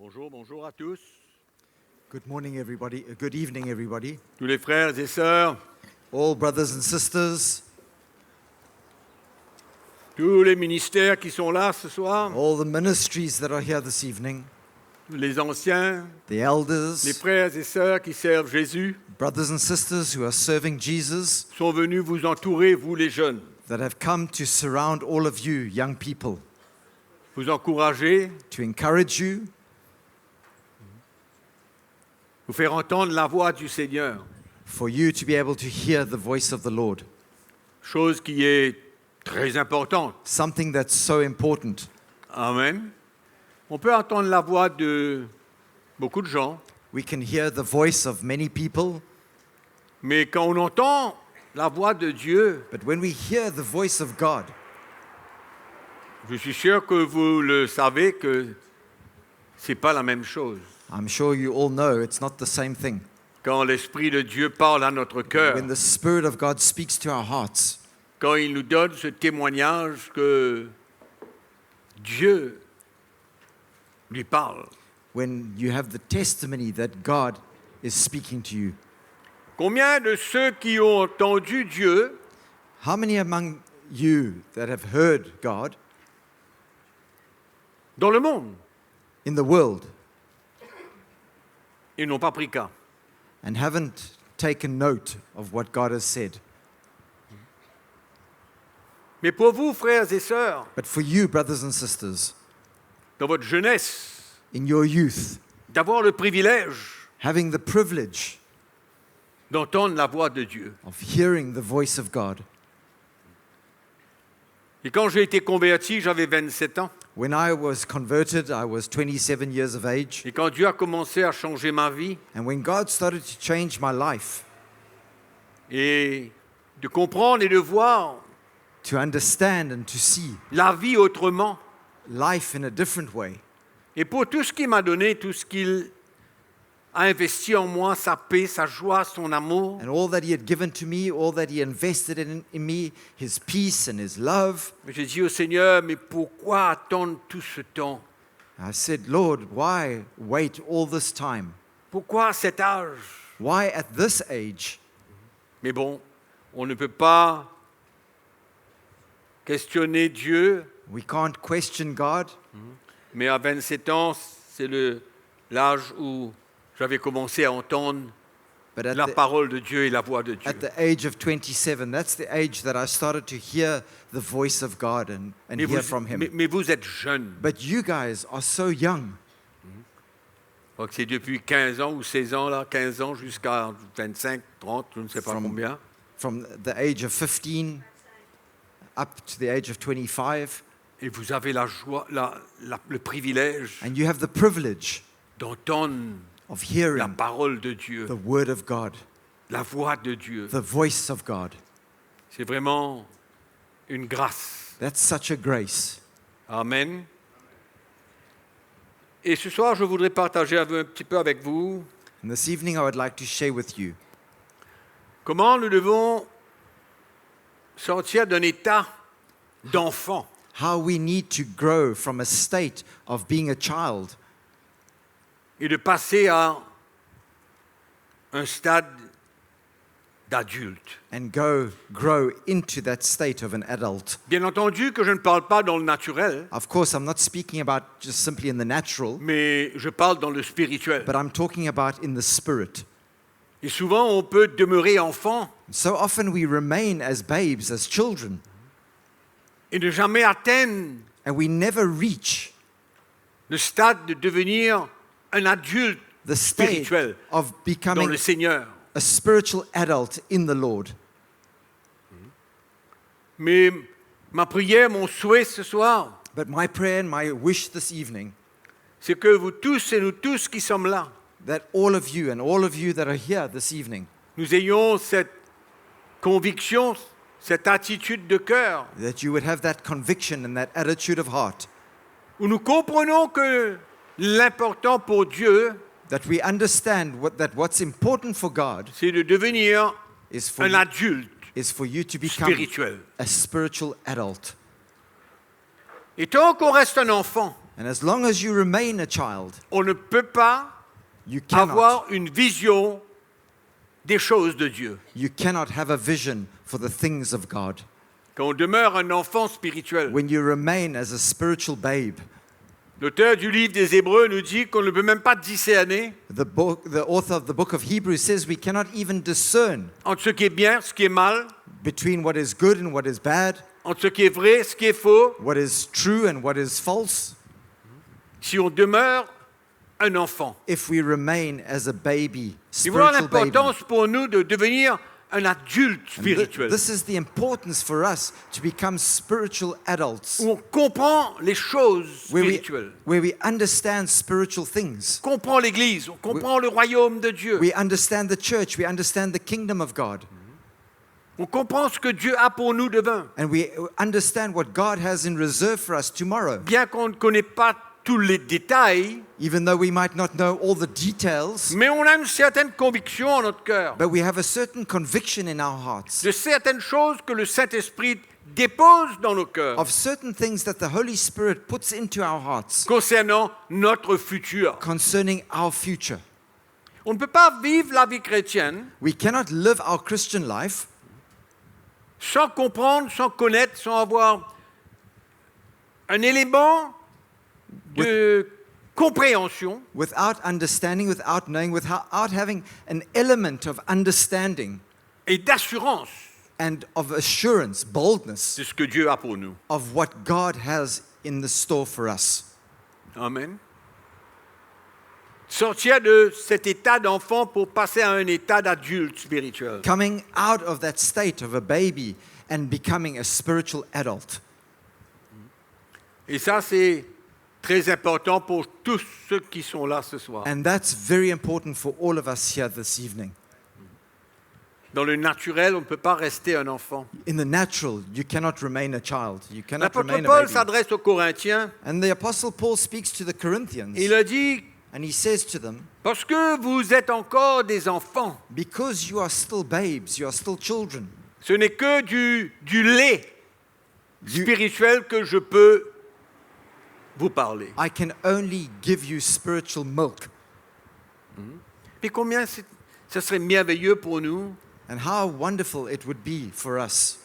Bonjour à tous. Good morning, everybody. Good evening, everybody. Tous les frères et sœurs, All brothers and sisters, tous les ministères qui sont là ce soir, all the ministries that are here this evening, les anciens, the les elders, frères et sœurs qui servent Jésus, brothers and sisters who are serving Jesus, sont venus vous entourer, vous les jeunes, that have come to surround all of you, young people, vous encourager, to encourage you, vous faire entendre la voix du Seigneur, for you to be able to hear the voice of the Lord. chose qui est très importante. Something that's so important. Amen. On peut entendre la voix de beaucoup de gens, We can hear the voice of many people, mais quand on entend la voix de Dieu, but when we hear the voice of God, je suis sûr que vous le savez que c'est pas la même chose. I'm sure you all know it's not the same thing. Quand l'Esprit de Dieu parle à notre cœur, When the Spirit of God speaks to our hearts, quand il nous donne ce témoignage que Dieu lui parle. when you have the testimony that God is speaking to you. Combien de ceux qui ont entendu Dieu How many among you that have heard God dans le monde, in the world ils n'ont pas pris cas? and haven't taken note of what God has said? Mais pour vous, frères et sœurs, But for you, brothers and sisters, dans votre jeunesse, in your youth, d'avoir le privilège having the privilege d'entendre la voix de Dieu. of hearing the voice of God. Et quand j'ai été converti, j'avais 27 ans. When I was converted, I was 27 years of age. Et quand Dieu a commencé à changer ma vie And when God started to change my life, et de comprendre et de voir to understand and to see la vie autrement, life in a different way, et pour tout ce qu'il m'a donné, tout ce qu'il a investi en moi, sa paix, sa joie, son amour, and all that He had given to me, all that He invested in me, His peace and His love, j'ai dit au Seigneur, mais pourquoi attendre tout ce temps? I said, Lord, why wait all this time? Pourquoi à cet âge? Why at this age? Mais bon, on ne peut pas questionner Dieu, We can't question God, mais à 27 ans, c'est l'âge où j'avais commencé à entendre but la parole de Dieu et la voix de Dieu. at the age of 27, that's the age that I started to hear the voice of God and Mais hear vous, from Him. mais vous êtes jeunes. But you guys are so young. Je crois que c'est depuis 15 ans ou 16 ans, là, 15 ans jusqu'à 25, 30, je ne sais pas combien. From the age of 15 up to the age of 25, Et vous avez la joie, le privilège and you have the privilege d'entendre of la hearing parole de Dieu, the Word of God, la voix de Dieu. the voice of God. C'est vraiment une grâce. That's such a grace. Amen. Et ce soir, je voudrais partager un petit peu avec vous And this evening, I would like to share with you comment nous devons sortir d'un état d'enfant how we need to grow from a state of being a child et de passer à un stade d'adulte. and grow into that state of an adult. Bien entendu que je ne parle pas dans le naturel, Of course, I'm not speaking about just simply in the natural, mais je parle dans le spirituel. but I'm talking about in the spirit. Et souvent, on peut demeurer enfant So often we remain as babes, as children, et ne jamais atteindre and we never reach le stade de devenir un adulte the state spirituel of dans becoming le Seigneur. a spiritual adult in the Lord. Mais ma prière, mon souhait ce soir, But my prayer and my wish this evening, c'est que vous tous et nous tous qui sommes là, that all of you and all of you that are here this evening, nous ayons cette conviction, cette attitude de cœur, that you would have that conviction and that attitude of heart, où nous comprenons que l'important pour Dieu, that we understand that what's important for God c'est de devenir is for un adulte you to become spirituel. a spiritual adult. Et tant qu'on reste un enfant, And as long as you remain a child, on ne peut pas you cannot, avoir une vision des choses de Dieu. you cannot have a vision for the things of God. Quand on demeure un enfant spirituel, When you remain as a spiritual babe, l'auteur du livre des Hébreux nous dit qu'on ne peut même pas discerner the author of the book of Hebrews says we cannot even discern entre ce qui est bien, ce qui est mal, between what is good and what is bad, entre ce qui est vrai, ce qui est faux, what is true and what is false, si on demeure un enfant. if we remain as a baby, Et voilà spiritual baby. l'importance pour nous de devenir un adulte And spirituel, this is the importance for us to become spiritual adults, où on comprend les choses where spirituelles, we understand spiritual things. on comprend l'Église, on comprend le royaume de Dieu, We understand the church, we understand the kingdom of God, on comprend ce que Dieu a pour nous demain, and we understand what God has in reserve for us tomorrow. bien qu'on ne connaît pas tous les détails, Even though we might not know all the details, mais on a une certaine conviction en notre cœur but we have a certain conviction in our hearts de certaines choses que le Saint-Esprit dépose dans nos cœurs of certain things that the Holy Spirit puts into our hearts concernant notre futur. concerning our future. On ne peut pas vivre la vie chrétienne We cannot live our Christian life sans comprendre, sans connaître, sans avoir un élément de compréhension without understanding, without knowing, without having an element of understanding et d'assurance and of assurance, boldness de ce que Dieu a pour nous. of what God has in the store for us. Amen. Sortir de cet état d'enfant pour passer à un état d'adulte spirituel. Coming out of that state of a baby and becoming a spiritual adult. Et ça, c'est très important pour tous ceux qui sont là ce soir. And that's very important for all of us here this evening. Dans le naturel, on ne peut pas rester un enfant. In the natural, you cannot remain a child. You cannot remain L'apôtre a Paul baby. s'adresse aux Corinthiens. And the Apostle Paul speaks to the Corinthians, Il a dit, and he says to them, parce que vous êtes encore des enfants, because you are still babes, you are still children. ce n'est que du lait You- spirituel que je peux vous parler. I can only give you spiritual milk. Et combien ça serait merveilleux pour nous And how wonderful it would be for us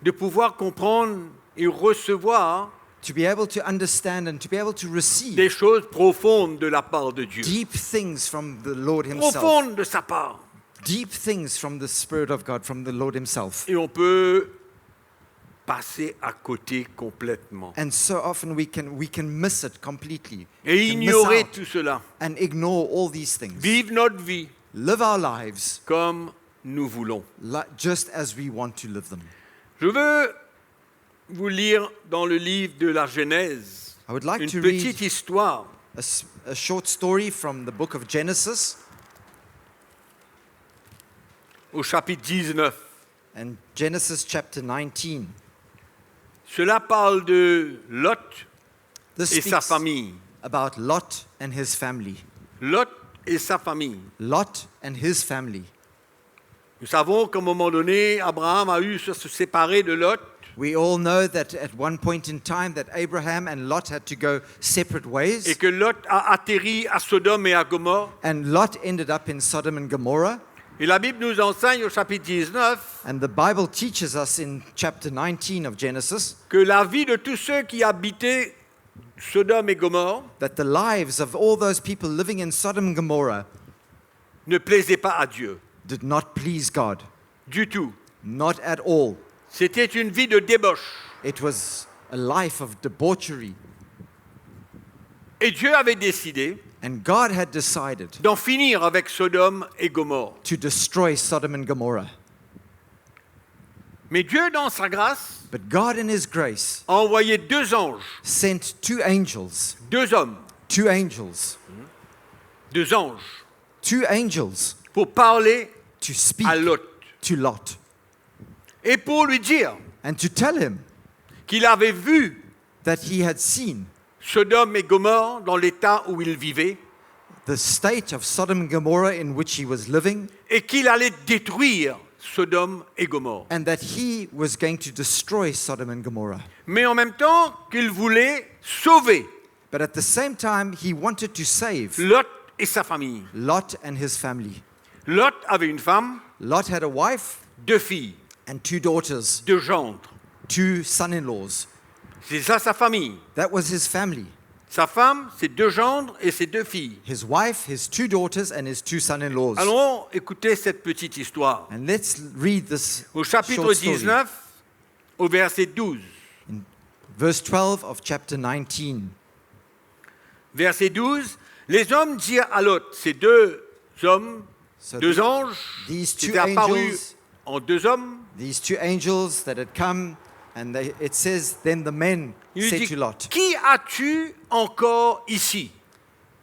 de pouvoir comprendre et recevoir to be able to understand and to be able to receive des choses profondes de la part de Dieu. deep things from the Lord Himself. Profondes de sa part. Deep things from the Spirit of God, from the Lord Himself. Et on peut passer à côté complètement. And so often we can miss it completely. Et We can miss ignorer out tout cela. and ignore all these things. Vivre notre vie Live our lives comme nous voulons. just as we want to live them. Je veux vous lire dans le livre de la Genèse I would like une to petite read histoire a short story from the book of Genesis au chapitre 19. and Genesis chapter 19. Cela parle de Lot This et sa speaks famille. about Lot and his family. Lot et sa famille. Lot and his family. Nous savons qu'à un moment donné, Abraham a eu à se séparer de Lot. We all know that at one point in time that Abraham and Lot had to go separate Et ways, que Lot a atterri à Sodome et à Gomorrhe. and Lot ended up in Sodom and Gomorrah. Et la Bible nous enseigne au chapitre 19 And the Bible teaches us in chapter 19 of Genesis que la vie de tous ceux qui habitaient Sodome et Gomorrhe that the lives of all those people living in Sodom and Gomorrah ne plaisait pas à Dieu did not please God. du tout. Not at all. C'était une vie de débauche. It was a life of debauchery. Et Dieu avait décidé And God had decided d'en finir avec Sodome et Gomorre. to destroy Sodom and Gomorrah. Mais Dieu, dans sa grâce, But God in His grace a envoyé deux anges, sent two angels, deux hommes, two angels, pour parler to speak à Lot to Lot et pour lui dire and to tell him qu'il avait vu that he had seen Sodome et Gomorre dans l'état où il vivait the state of Sodom and Gomorrah in which he was living, et qu'il allait détruire Sodome et Gomorre. and that he was going to destroy Sodom and Gomorrah. Mais en même temps qu'il voulait sauver But at the same time, he wanted to save Lot et sa famille. Lot and his family. Lot avait une femme, Lot had a wife 2 filles, and 2 daughters, 2 gendres. 2 son-in-laws. C'est ça sa famille. That was his family. Sa femme, ses 2 gendres et ses 2 filles. His wife, his 2 daughters, and his 2 son-in-laws. Allons écouter cette petite histoire. And let's read this Au chapitre short story. 19, au verset 12. Verse 12 of chapter 19. Verset 12, les hommes dirent à Lot, ces 2 hommes, So 2 the- anges, these qui 2 étaient apparus angels, en 2 hommes, these 2 angels that had come, and it says, then the men il lui said dit, to Lot, qui as-tu encore ici?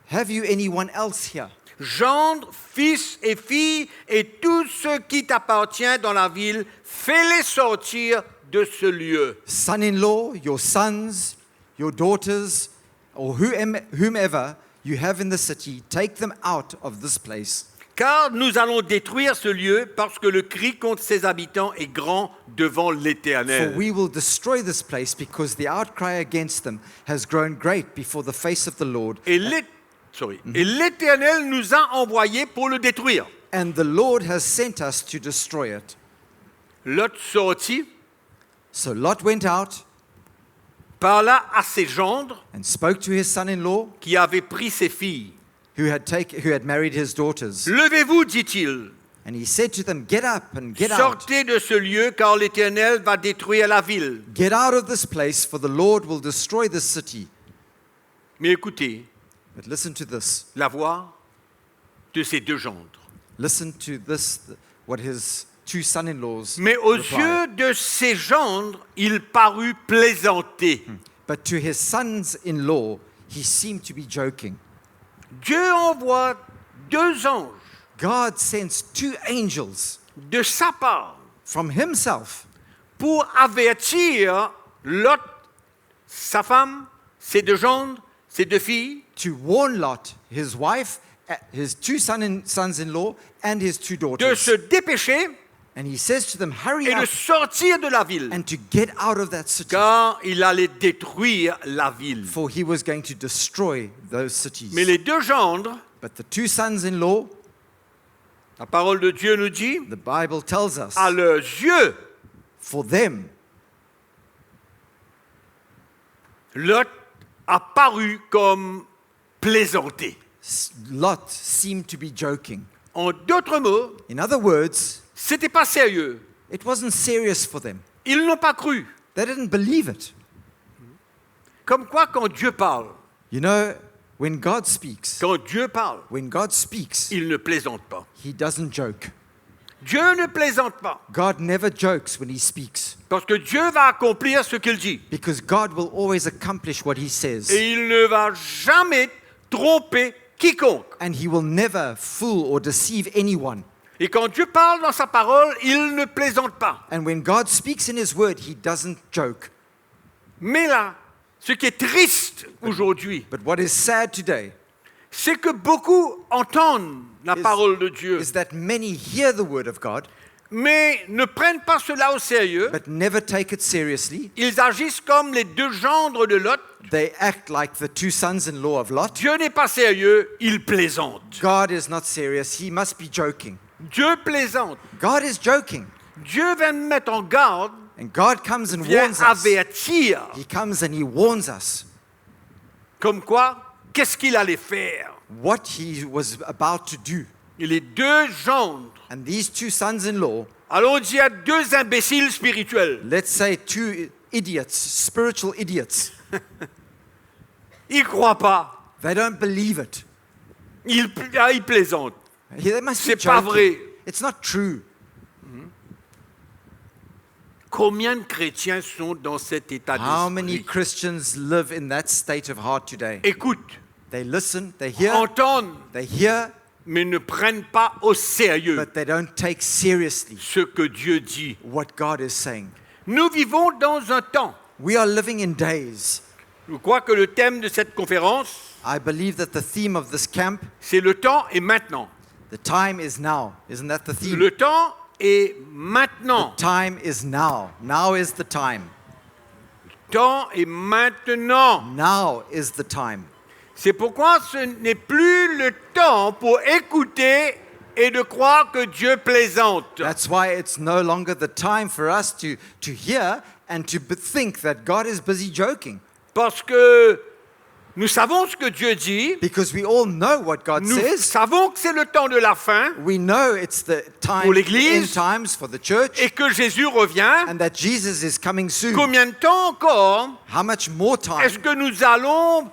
have you anyone else here? Gendre, fils et filles, et tout ce qui t'appartient dans la ville, fais-les sortir de ce lieu. Son-in-law, your sons, your daughters, or whomever you have in the city, take them out of this place. Car nous allons détruire ce lieu parce que le cri contre ses habitants est grand devant For l'Éternel. we will destroy this place because the outcry against them has grown great before the face of the Lord. Et l'Éternel nous a envoyés pour le détruire. And the Lord has sent us to destroy it. Lot sortit, So Lot went out parla à ses gendres and spoke to his son-in-law qui avaient pris ses filles. who had married his daughters. Levez-vous, dit-il, And he said to them, get up and get out. sortez de ce lieu car l'Éternel va détruire la ville. Get out of this place, for the Lord will destroy this city. Mais écoutez But listen to this. la voix de ces 2 gendres. Listen to this, what his 2 son-in-laws Mais aux replied. yeux de ses gendres, il parut plaisanter. But to his sons-in-law, he seemed to be joking. Dieu envoie 2 anges God sends 2 angels de sa part from himself pour avertir Lot, sa femme, ses 2 gendres, ses 2 filles, to warn Lot, his wife, his 2 sons-in-law, and his 2 de daughters. se dépêcher And he says to them, hurry et de up sortir de la ville, and to get out of that city. car il allait détruire la ville. For he was going to destroy those cities. Mais les 2 gendres, But the 2 sons-in-law, la parole de Dieu nous dit, the Bible tells us, à leurs yeux, for them, Lot a paru comme plaisanter. Lot seemed to be joking. En d'autres mots, In other words, c'était pas sérieux. it wasn't serious for them. Ils n'ont pas cru. They didn't believe it. Comme quoi, quand Dieu parle, You know, when God speaks, il ne plaisante pas. he doesn't joke. Dieu ne plaisante pas. God never jokes when he speaks Parce que Dieu va accomplir ce qu'il dit. because God will always accomplish what he says. Et il ne va jamais tromper quiconque. And he will never fool or deceive anyone. Et quand Dieu parle dans sa parole, il ne plaisante pas. And when God speaks in his word, he doesn't joke. Mais là, ce qui est triste aujourd'hui, But what is sad today c'est que beaucoup entendent la parole de Dieu, is that many hear the word of God mais ne prennent pas cela au sérieux. but never take it seriously. Ils agissent comme les 2 gendres de Lot. They act like the 2 sons-in-law of Lot. Dieu n'est pas sérieux, il plaisante. God is not serious. He must be joking. Dieu plaisante. God is joking. Dieu vient nous mettre en garde, And God comes and vient warns us. avertir. He comes and he warns us Comme quoi, qu'est-ce qu'il allait faire? what he was about to do. Et les 2 gendres, And these 2 sons-in-law, allons dire 2 imbéciles spirituels, let's say 2 idiots, spiritual idiots, ils ne croient pas. they don't believe it. Ils plaisantent. They must be C'est pas joking. vrai. It's not true. Combien de chrétiens sont dans cet état How many d'esprit? Christians live in that state of heart today? Écoutent, They listen, they hear, entendent, mais ne prennent pas au sérieux but they don't take seriously ce que Dieu dit. what God is saying. Nous vivons dans un temps. We are living in days. Je crois que le thème de cette conférence, I believe that the theme of this camp, c'est le temps et maintenant. the time is now. Isn't that the theme? Le temps est The maintenant. time is now. Now is the time. temps est maintenant. Now is the time. C'est pourquoi ce n'est plus le temps pour écouter et de croire que Dieu plaisante. That's why it's no longer the time for us to hear and to think that God is busy joking. Parce que nous savons ce que Dieu dit, Because we all know what God nous says. savons que c'est le temps de la fin We know it's the time, Pour l'Église. end times for the church, et que Jésus revient. and that Jesus is coming soon. Combien de temps encore How much more time est-ce que nous allons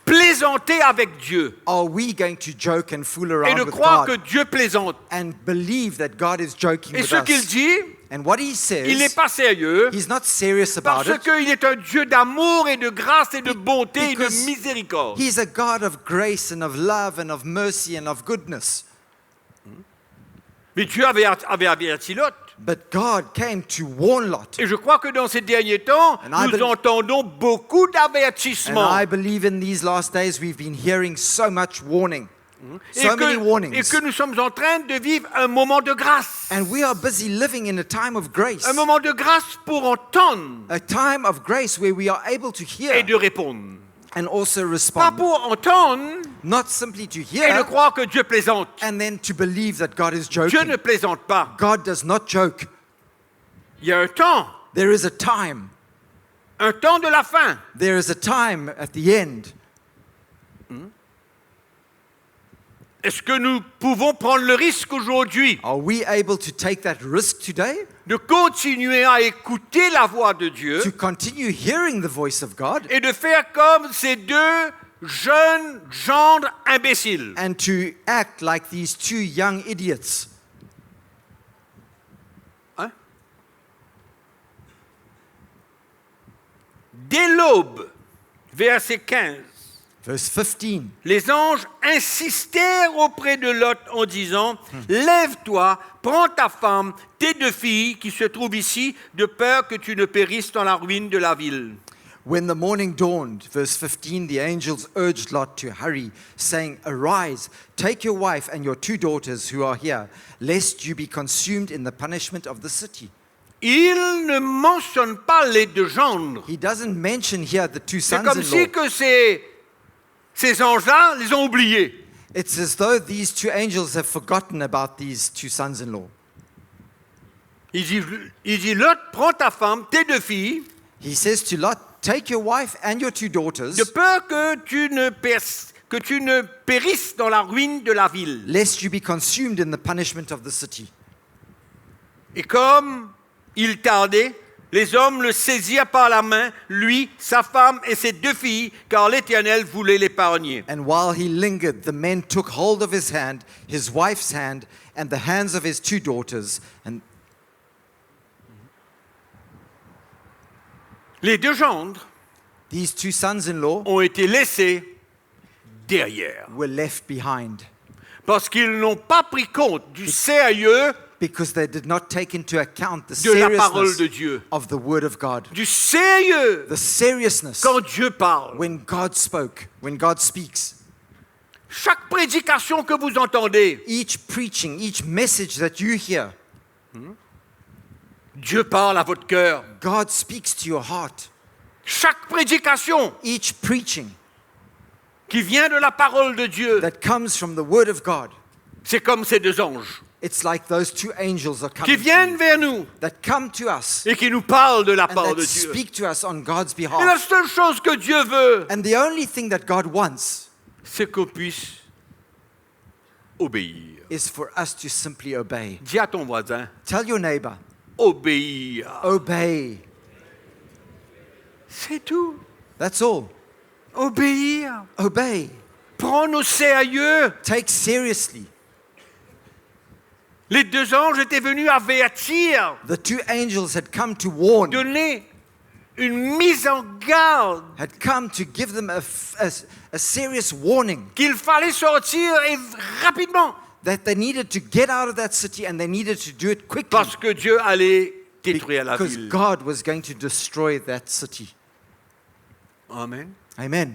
plaisanter avec Dieu are we going to joke and fool et around de with croire que God Dieu plaisante? and believe that God is joking Et with ce qu'il us? dit, And what he il n'est says, pas sérieux he's not serious about parce it. qu'il est un Dieu d'amour et de grâce et de bonté et de Because miséricorde. He's a God of grace and of love and of mercy and of goodness. Mais Dieu avait averti Lot. But God came to warn Lot. Et je crois que dans ces derniers temps, And I nous believe- entendons beaucoup And d'avertissements. I believe in these last days we've been hearing so much warning. Et So many que warnings. nous sommes en train de vivre un moment de grâce. And we are busy living in a time of grace. Un moment de grâce pour entendre A time of grace where we are able to hear et de répondre. and also Pas respond. pour entendre Not simply to et de hear croire que Dieu plaisante. and then to believe that God is Dieu joking. ne plaisante pas. God does not joke. Il y a un temps There is a time. de la fin. There is a time at the end. Est-ce que nous pouvons prendre le risque aujourd'hui Are we able to take that risk today? de continuer à écouter la voix de Dieu To continue hearing the voice of God et de faire comme ces deux jeunes gendres imbéciles? and to act like these two young idiots? Hein? Dès l'aube, verset 15, Verse 15. les anges insistèrent auprès de Lot en disant « Lève-toi, prends ta femme, tes deux filles qui se trouvent ici, de peur que tu ne périsses dans la ruine de la ville. » When the morning dawned, verse 15, the angels urged Lot to hurry, saying, Arise, take your wife and your two daughters who are here, lest you be consumed in the punishment of the city. Il ne mentionne pas les deux gendres. He doesn't mention here the two C'est comme si sons-in-law. que ces anges-là les ont oubliés. It's as though these two angels have forgotten about these two sons-in-law. Il dit Lot, prends ta femme, tes deux filles, He says to Lot, take your wife and your two daughters, de peur que tu ne périsses dans la ruine de la ville. lest you be consumed in the punishment of the city. Et comme il tardait, les hommes le saisirent par la main, lui, sa femme et ses deux filles, car l'Éternel voulait l'épargner. And while he lingered, the men took hold of his hand, his wife's hand, and the hands of his two daughters, and Les deux gendres these two sons-in-law ont été laissés derrière, were left behind parce qu'ils n'ont pas pris compte du sérieux because they did not take into account the de la parole seriousness de Dieu. of the word of God. Du sérieux The seriousness quand Dieu parle. when God spoke, when God speaks. Chaque prédication que vous entendez, Each preaching, each message that you hear, Dieu parle à votre cœur. God speaks to your heart. Chaque prédication Each preaching qui vient de la parole de Dieu, that comes from the word of God, c'est comme ces deux anges it's like those two angels are qui coming to viennent you, vers nous that come to us et qui nous parlent de la and parole that de Dieu. speak to us on God's Et la behalf. seule chose que Dieu veut, And the only thing that God wants c'est qu'on puisse obéir. is for us to simply obey. Dis à ton voisin, Tell your neighbor, obéir. obey. C'est tout. That's all. Obéir. Obey. Prendre au sérieux. Take seriously. Les deux anges étaient venus avertir, The two angels had come to warn, donner une mise en garde had come to give them a serious warning qu'il fallait sortir et rapidement that they needed to get out of that city and they needed to do it quickly parce que Dieu allait détruire la because ville. God was going to destroy that city. Amen. Amen.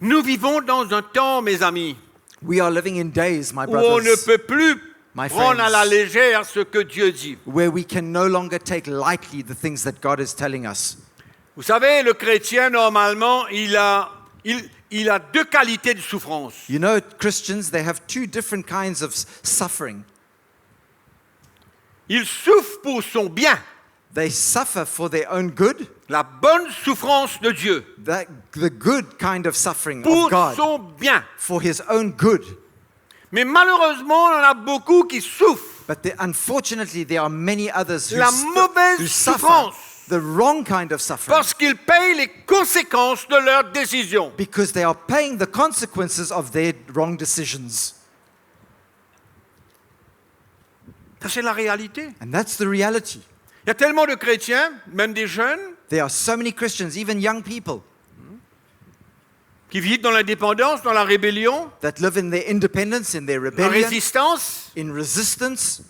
Nous vivons dans un temps, mes amis, We are living in days, my où on ne brothers, peut plus My prendre à la friends. légère ce que Dieu dit. where we can no longer take lightly the things that God is telling us. Vous savez, le chrétien, normalement, il a deux qualités de souffrance. You know, Christians, they have two different kinds of suffering. Il souffre pour son bien, They suffer for their own good, la bonne souffrance de Dieu, the good kind of suffering pour of God, son bien. for His own good. Mais malheureusement, on en a beaucoup qui souffrent. But unfortunately, there are many others La mauvaise who suffer souffrance. the wrong kind of suffering Parce qu'ils payent les conséquences de leurs décisions. because they are paying the consequences of their wrong decisions. Ça, c'est la réalité. And that's the reality. Il y a tellement de chrétiens, même des jeunes, There are so many Christians, even young people, qui vivent dans l'indépendance, dans la rébellion, that live in their independence, in their la rebellion, résistance. in resistance.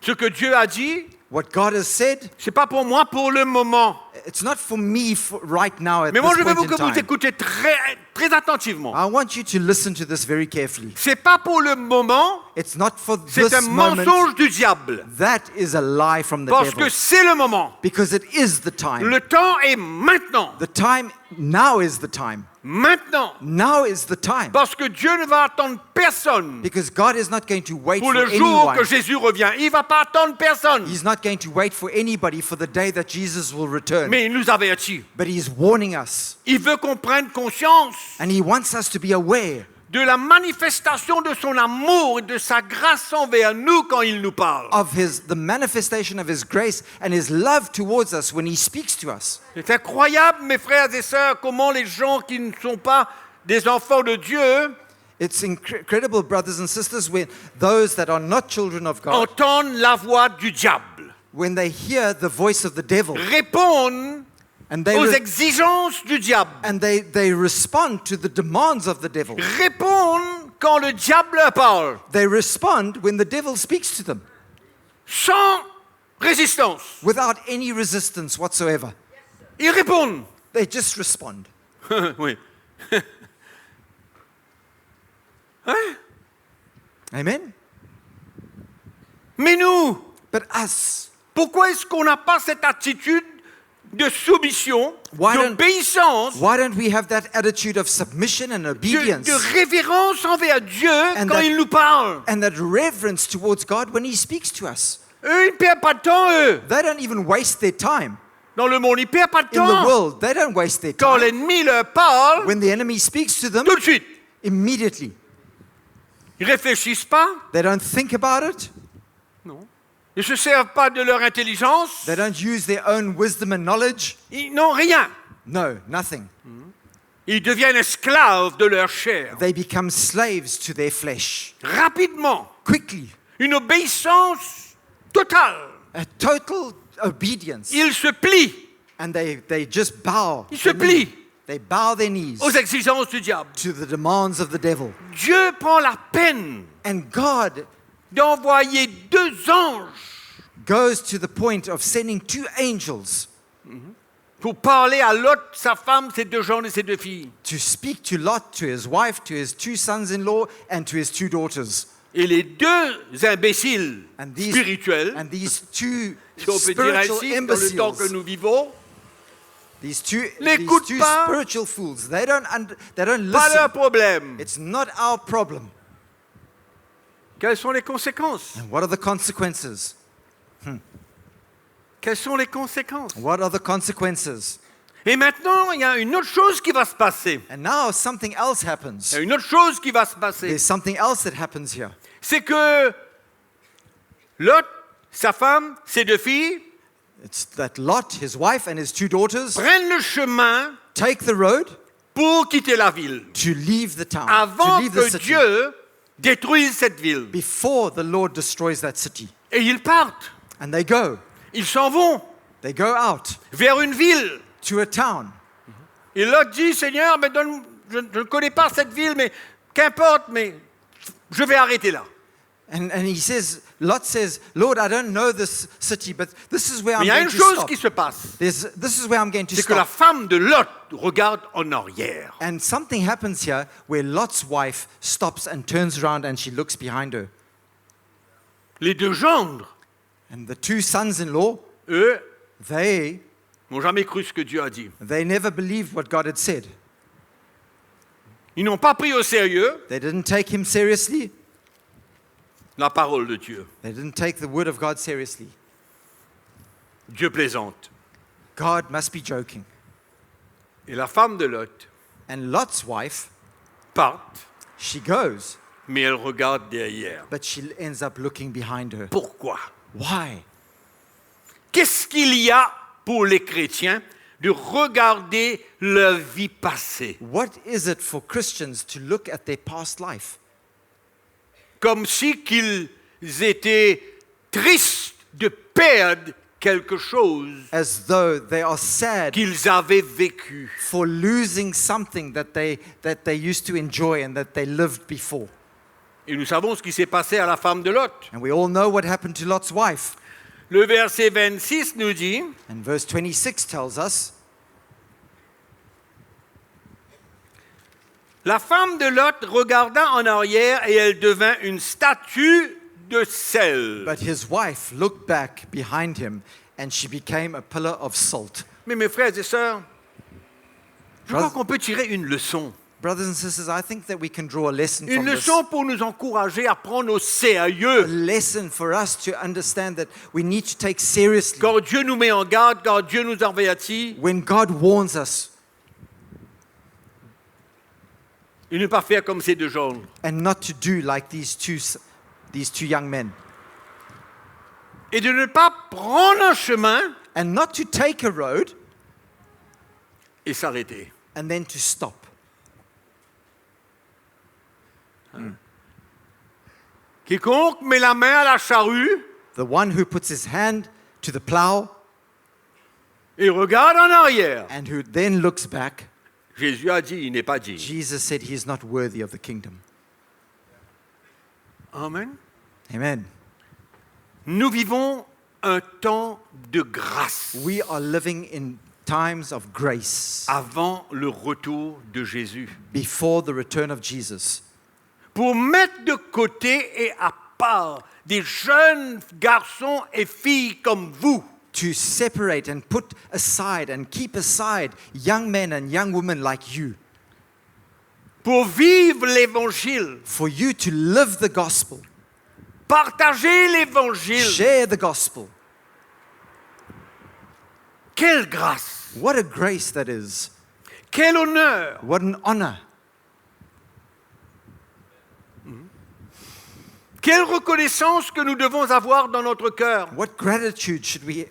Ce que Dieu a dit, What God has said, c'est pas pour moi pour le moment. it's not for me right now at Mais this moi, je veux point que in vous time. écoutez très attentivement. I want you to listen to this very carefully. C'est pas pour le moment, It's not for c'est this un moment. mensonge du diable. That is a lie from the Parce devil. que c'est le moment. Because it is the time. Le temps est maintenant. The time, now is the time. Maintenant. Now is the time. Parce que Dieu ne va attendre personne Because God is not going to wait pour for le jour anyone. que Jésus revient. Il ne va pas attendre personne. He's not going to wait for anybody for the day that Jesus will return. Mais il nous avertit. But He's warning us. Il veut qu'on prenne conscience And He wants us to be aware de la manifestation de son amour et de sa grâce envers nous quand il nous parle. of the manifestation of His grace and His love towards us when He speaks to us. C'est incroyable, mes frères et sœurs, comment les gens qui ne sont pas des enfants de Dieu It's incredible, brothers and sisters, when those that are not children of God, entendent la voix du diable, when they hear the voice of the devil, répondent and they aux re- exigences du diable, and they respond to the demands of the devil. répondent quand le diable leur parle, They respond when the devil speaks to them sans résistance. without any resistance whatsoever. Ils répondent. They just respond. Oui. Amen? Mais nous, But us, pourquoi est-ce qu'on n'a pas cette attitude de soumission, Why don't- d'obéissance, why don't we have that attitude of submission and obedience de révérence envers Dieu And quand that- il nous parle? and that reverence towards God when He speaks to us? Eux, ils ne perdent pas de temps, eux. They don't even waste their time. Dans le monde, ils ne perdent pas de In the temps. world, they don't waste their Quand time. l'ennemi leur parle, When the enemy speaks to them, tout de suite, immediately. ils ne réfléchissent pas. They don't think about it. Non. Ils ne se servent pas de leur intelligence. They don't use their own wisdom and knowledge. Ils n'ont rien. No, nothing. Ils deviennent esclaves de leur chair. They become slaves to their flesh. Rapidement. Quickly. Une obéissance totale. A total obedience. Ils se plient And they just bow. Ils se their knee. plient. They bow their knees aux exigences du diable. to the demands of the devil. Dieu prend la peine And God d'envoyer 2 anges goes to the point of sending 2 angels pour parler à Lot, sa femme, ses 2 gendres et ses 2 filles. to speak to Lot, to his wife, to his 2 sons-in-law, and to his 2 daughters. Et les 2 imbéciles And these, spirituels, and these 2 si on peut dire spiritual ainsi, dans le temps que imbeciles, nous vivons, these 2 n'écoutent pas. spiritual fools, they don't pas leur listen. problème. It's not our problem. Quelles sont les conséquences? And what are the consequences? Quelles sont les conséquences? What are the consequences? Et maintenant, il y a une autre chose qui va se passer. And now something else Il y happens. a une autre chose qui va se passer. There's something else that happens here. C'est que Lot, sa femme, ses 2 filles, It's that Lot, his wife, and his 2 daughters prennent le chemin take the road pour quitter la ville. to leave the town, to Avant leave the que city, Dieu détruise cette ville. before the Lord destroys that city. Et ils partent. And they go. Ils s'en vont They go out vers une ville. to a town. Et Lot dit, Seigneur, mais je ne connais pas cette ville, mais qu'importe, mais je vais arrêter là. And he says, Lot says, Lord, I don't know this city, but this is where Mais I'm il y a going une to chose stop. qui se passe. This is where I'm going to C'est que la stop. femme de Lot regarde en arrière. And something happens here where Lot's wife stops and turns around and she looks behind her. Les 2 gendres, And the 2 sons-in-law, eux, They n'ont jamais cru ce que Dieu a dit. never believed what God had said. Ils n'ont pas pris au sérieux They didn't take him seriously. la parole de Dieu. They didn't take the word of God seriously. Dieu plaisante. God must be joking. Et la femme de Lot And Lot's wife, part, she goes, mais elle regarde derrière. but she ends up looking behind her. Pourquoi? Why? Qu'est-ce qu'il y a pour les chrétiens de regarder leur vie passée? What is it for Christians to look at their past life? Comme si qu'ils étaient tristes de perdre quelque chose As though they are sad qu'ils avaient vécu. for losing something that they used to enjoy and that they lived before. Et nous savons ce qui s'est passé à la femme de Lot. And we all know what happened to Lot's wife. Le verset 26 nous dit, And verse 26 tells us, la femme de Lot regarda en arrière et elle devint une statue de sel. but his wife looked back behind him and she became a pillar of salt. Mais mes frères et sœurs, je crois Brothers- qu'on peut tirer une leçon. Brothers and sisters, I think that we can draw a lesson Une from this. leçon pour nous encourager à prendre au A sérieux. lesson for us to understand that we need to take seriously Quand Dieu nous met en garde, quand Dieu nous avertit, when God warns us et ne pas faire comme ces deux gens. and not to do like these two young men. Et de ne pas prendre un chemin And not to take a road et s'arrêter. and then to stop. Quiconque met la main à la charrue The one who puts his hand to the plow et regarde en arrière, and who then looks back, Jésus a dit, il n'est pas dit. Jesus said he is not worthy of the kingdom. Amen. Amen. Nous vivons un temps de grâce We are living in times of grace avant le retour de Jésus. before the return of Jesus. Pour mettre de côté et à part des jeunes garçons et filles comme vous, To separate and put aside and keep aside young men and young women like you. pour vivre l'évangile, For you to live the gospel, partager l'évangile. share the gospel. Quelle grâce, What a grace that is. quel honneur. What an honor. Quelle reconnaissance que nous devons avoir dans notre cœur. What gratitude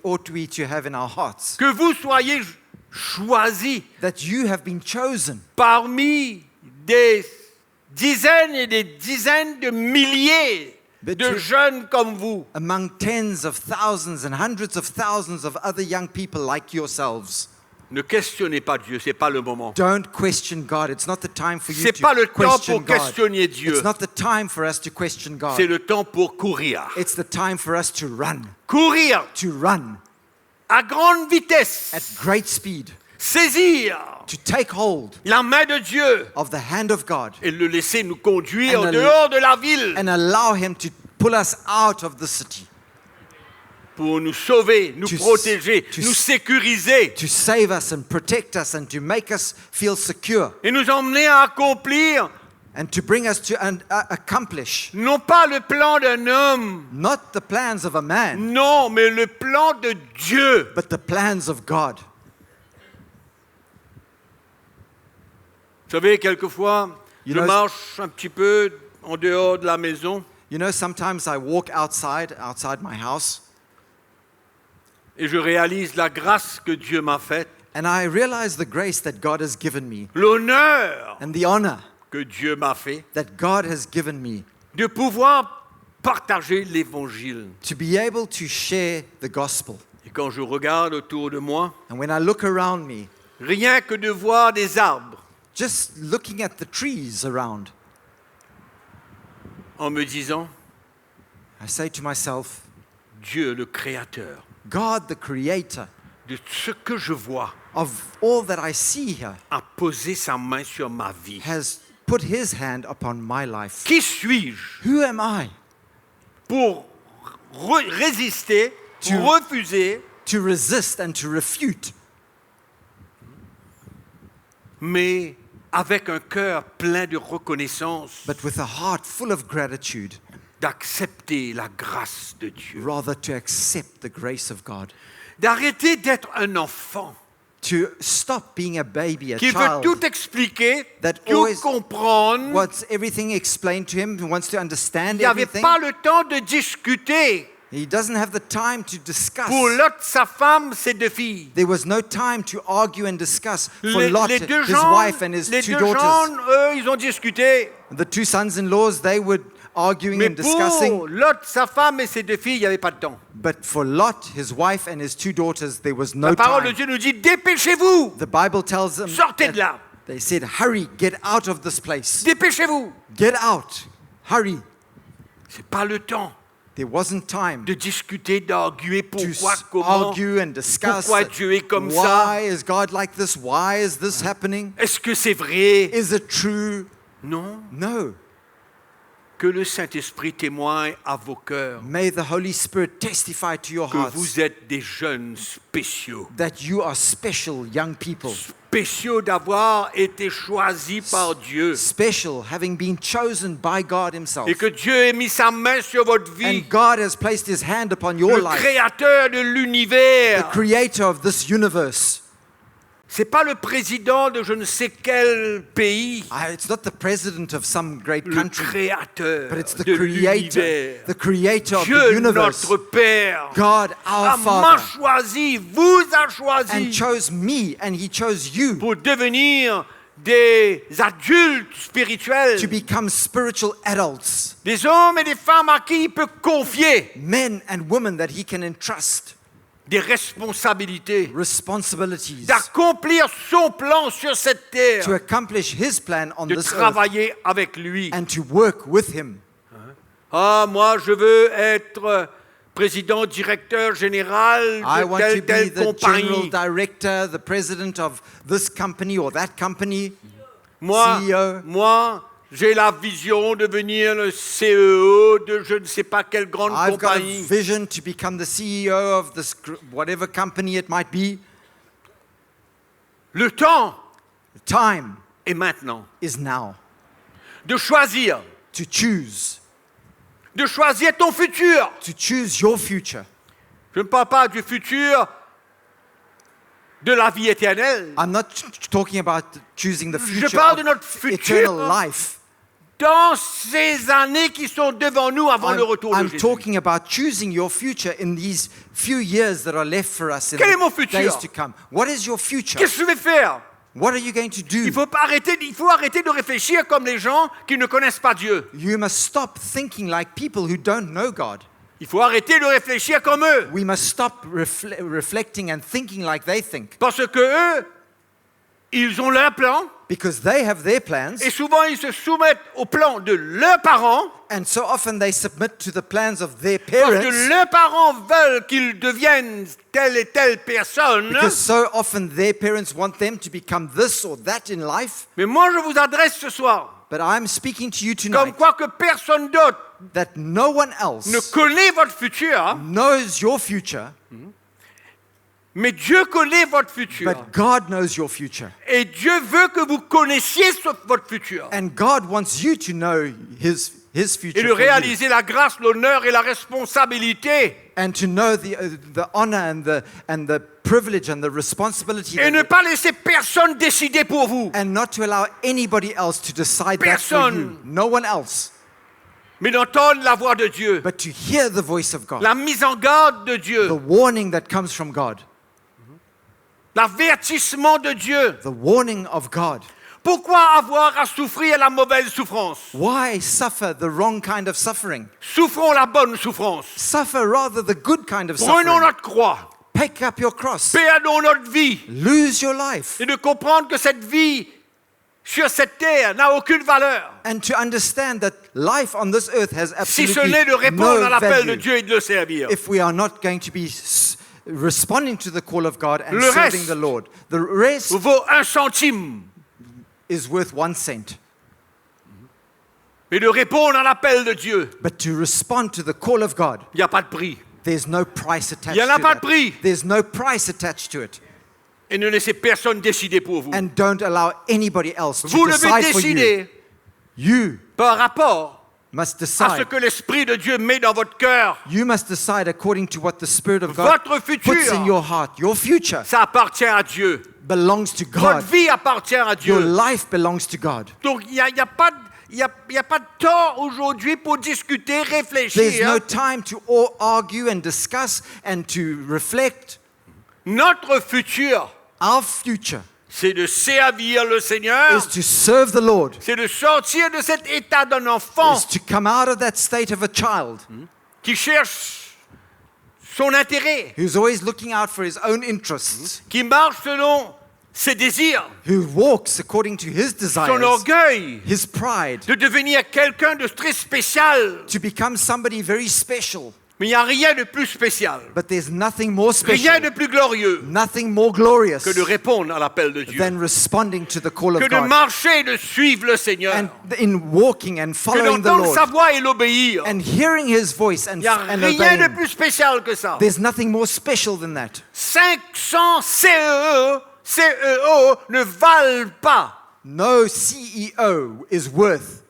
ought we to have in our hearts Que vous soyez choisis that you have been chosen parmi des dizaines et des dizaines de milliers Mais de tu- jeunes comme vous. among tens of thousands and hundreds of thousands of other young people like yourselves. Ne questionnez pas Dieu, c'est pas le moment. Don't question God. It's not the time for you C'est pas to le temps question pour God. questionner Dieu. It's not the time for us to question God. C'est le temps pour courir. It's the time for us to run. Courir To run à grande vitesse. at great speed. Saisir To take hold la main de Dieu of the hand of God et le laisser nous conduire And en al- dehors de la ville and allow Him to pull us out of the city. pour nous sauver, nous To s- protéger, to nous s- sécuriser To save us and protect us and to make us feel secure. et nous emmener à accomplir And to bring us to accomplish non pas le plan d'un homme, not the plans of a man, non, mais le plan de Dieu. but the plans of God. Vous savez, quelquefois, You je know- marche un petit peu en dehors de la maison You know, sometimes I walk outside my house, et je réalise la grâce que Dieu m'a faite, and I realize the grace that God has given me l'honneur and the honor que Dieu m'a fait that God has given me de pouvoir partager l'évangile. to be able to share the gospel. Et quand je regarde autour de moi, And when I look around me, rien que de voir des arbres just looking at the trees around, en me disant, I say to myself, Dieu le Créateur, God, the creator de ce que je vois, of all that I see here, a posé sa main sur ma vie. has put his hand upon my life. Qui suis-je Who am I pour résister, Tu- pour refuser to to resist and to refute, mais avec un cœur plein de reconnaissance, but with a heart full of gratitude, d'accepter la grâce de Dieu, rather to accept the grace of God, d'arrêter d'être un enfant to stop being a baby, a qui veut child, tout expliquer, that tout always comprendre. wants everything explained to him, who wants to understand Il n'y avait everything. pas le temps de discuter. He doesn't have the time to discuss. Pour Lot, sa femme, ses deux filles. There was no time to argue and discuss. For Les Lot, deux his gens, wife and his les two deux daughters. gens, eux, ils ont discuté. The two sons-in-laws, they were arguing Mais and discussing. pour Lot, sa femme et ses deux filles, il n'y avait pas de temps. But for Lot, his wife and his two daughters, there was no La parole de time. Dieu nous dit, dépêchez-vous, The Bible tells them sortez de that là, they said, hurry, get out of this place. dépêchez-vous. Get out. Hurry. C'est pas le temps There wasn't time de discuter, d'arguer to pourquoi, comment, argue and discuss. pourquoi Dieu est comme ça. Why is God like this? Why is this happening? Est-ce que c'est vrai? Is it true? Non. No. Que le Saint-Esprit témoigne à vos cœurs May the Holy Spirit testify to your que hearts vous êtes des jeunes spéciaux. that you are special young people. Spéciaux d'avoir été choisis par Dieu. Special, having been chosen by God Himself. Et que Dieu ait mis sa main sur votre vie. And God has placed His hand upon your Le life, créateur de the l'univers. creator of this universe. C'est pas le président de je ne sais quel pays. It's not the president of some great Le country, créateur but it's the de creator, l'univers. the creator of the Dieu, universe. notre Père, God, our m'a Father, choisi, vous a and choisi chose me, and He chose you pour devenir des adultes spirituels, to become spiritual adults, des hommes et des femmes à qui il peut confier men and women that He can entrust des responsabilités, responsibilities d'accomplir son plan sur cette terre, to accomplish His plan on de this earth travailler avec lui. and to work with Him. Ah, moi, je veux être président, directeur général I de want to telle, be telle the general compagnie. director, the president of this company or that company. Moi, CEO. moi, j'ai la vision de devenir le CEO de je ne sais pas quelle grande I've got a compagnie. vision to become the CEO of this whatever company it might be. Le temps The time est maintenant is now de choisir, to choose ton futur. to choose your future. Je ne parle pas du futur de la vie éternelle. I'm not talking about choosing the Je future parle de of notre futur eternal life. dans ces années qui sont devant nous avant le retour de I'm Jésus. talking about choosing your future in these few years that are left for us in Quel est mon the futur? days to come. What is your future? Qu'est-ce que je vais faire? What are you going to do? Il faut arrêter de réfléchir comme les gens qui ne connaissent pas Dieu. You must stop thinking like people who don't know God. Il faut arrêter de réfléchir comme eux. We must stop reflecting and thinking like they think, Parce que eux, ils ont leur plan because they have their plans, et souvent ils se soumettent au plan de leurs parents and so often they submit to the plans of their parce parents, que leurs parents veulent qu'ils deviennent telle et telle personne. because so often their parents want them to become this or that in life. Mais moi je vous adresse ce soir But I'm speaking to you comme tonight quoi que personne d'autre that no one else ne connaît votre futur, knows your future, mais Dieu connaît votre futur. but God knows your future. Et Dieu veut que vous connaissiez votre futur. And God wants you to know His Et future de for you. réaliser la grâce, l'honneur et la responsabilité. And to know the honor and the privilege and the responsibility Et ne that, pas laisser personne décider pour vous. and not to allow anybody else to decide that for Personne. you. No one else. Mais d'entendre la voix de Dieu. But to hear the voice of God. La mise en garde de The Dieu. warning that comes from God. L'avertissement de Dieu. The warning of God. Pourquoi avoir à souffrir la mauvaise souffrance? Why suffer the wrong kind of suffering? Souffrons la bonne souffrance. Suffer rather the good kind of Prenons suffering. notre croix. Pick up your cross. Perdons notre vie. Lose your life. Et de comprendre que cette vie sur cette terre n'a aucune valeur. And to understand that life on this earth has Si ce absolutely n'est de répondre no à l'appel de value Dieu et de le servir. if we are not going to be responding to the call of God and Le serving reste the Lord. The rest Vaut 1 centime. is worth 1 cent. Mais de répondre à l'appel de Dieu, But to respond to the call of God, il n'y a pas de prix. There's no price attached Il n'y en a to pas de that. prix. There's no price attached to it. Et ne laissez personne décider pour vous. And don't allow anybody else to Vous devez decide for you. décider You par rapport must à ce decide. que l'Esprit de Dieu met dans votre cœur. You must decide according to what the Spirit of God Votre puts in futur, your heart. Your future ça appartient à Dieu. belongs to Votre God. vie appartient à Your Dieu. life belongs to God. Donc, il n'y a pas de temps aujourd'hui pour discuter, There's réfléchir. no time to all argue and discuss and to reflect. Notre futur, Our future c'est de servir le Seigneur. is to serve the Lord, C'est de sortir de cet état d'un enfant is to come out of that state of a child qui cherche son intérêt, who's always looking out for his own interests, qui marche selon ses désirs, who walks according to his son desires, orgueil, his pride, de devenir quelqu'un de très spécial. to become somebody very special. Mais il n'y a rien de plus spécial, But there's nothing more rien special, de plus glorieux nothing more glorious que de répondre à l'appel de Dieu, than responding to the call que of de God marcher et de suivre le Seigneur, and in walking and que following the d'entendre sa Lord voix et l'obéir. and hearing his voice Il and n'y a and rien obeying de him. plus spécial que ça. There's nothing more special than that. 500 CEO ne valent pas No CEO is worth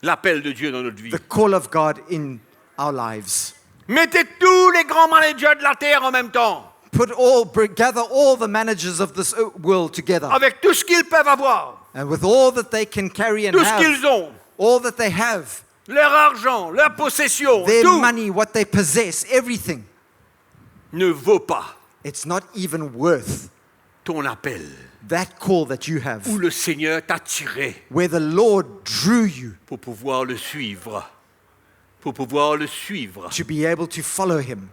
l'appel de Dieu dans notre vie. the call of God in our lives. Mettez tous les grands managers de la terre en même temps, Gather all the managers of this world together, avec tout ce qu'ils peuvent avoir, and with all that they can carry and tout ce have, qu'ils ont, all that they have, leur argent, leur possession, their tout money, what they possess, everything, ne vaut pas it's not even worth ton appel, that call that you have, où le Seigneur t'a tiré where the Lord drew you pour pouvoir le suivre, pour pouvoir le suivre to be able to follow him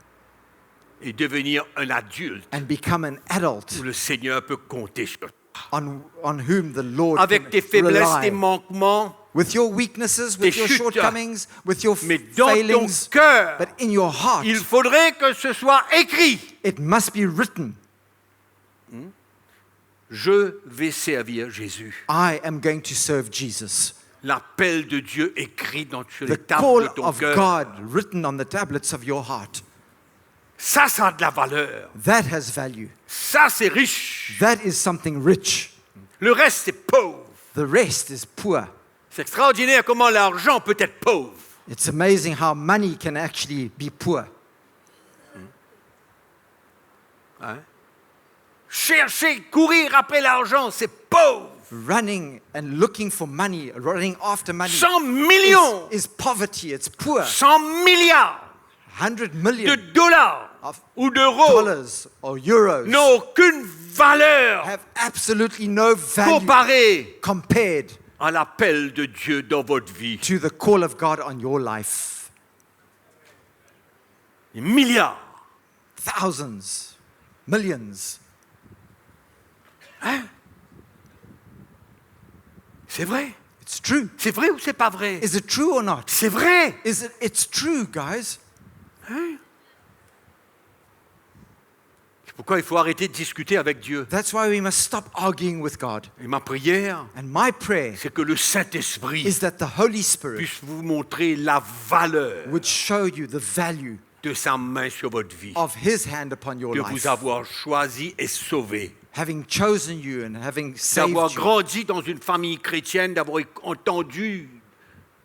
et devenir un adulte and become an adult où le Seigneur peut compter sur toi. on whom the Lord Avec can tes faiblesses, tes rely. manquements, With your weaknesses, with tes your chutes, shortcomings, with your mais dans ton failings, cœur, but in your heart, il faudrait que ce soit écrit. it must be written, Je vais servir Jésus. I am going to serve Jesus. L'appel de Dieu écrit sur les The tables call de ton of cœur. God written on the tablets of your heart. Ça a de la valeur. That has value. Ça, c'est riche. That is something rich. Le reste, c'est pauvre. The rest is poor. C'est extraordinaire comment l'argent peut être pauvre. It's amazing how money can actually be poor. Hein? Chercher, courir après l'argent, c'est pauvre. Running and looking for money, running after money 100 millions, is poverty. It's poor. 100 milliards 100 de million dollars of ou d'euros dollars or euros n'ont aucune valeur have absolutely no value comparée compared à l'appel de Dieu dans votre vie. to the call of God on your life. Des milliards. Thousands, millions. C'est vrai. It's true. C'est vrai ou c'est pas vrai? Is it true or not? C'est vrai. It's true, guys. C'est pourquoi il faut arrêter de discuter avec Dieu. That's why we must stop arguing with God. Et ma prière, And my prayer c'est que le Saint-Esprit is that the Holy Spirit puisse vous montrer la valeur would show you the value de sa main sur votre vie, of His hand upon your de life. vous avoir choisi et sauvé, Having chosen you and having saved d'avoir you. grandi dans une famille chrétienne, d'avoir entendu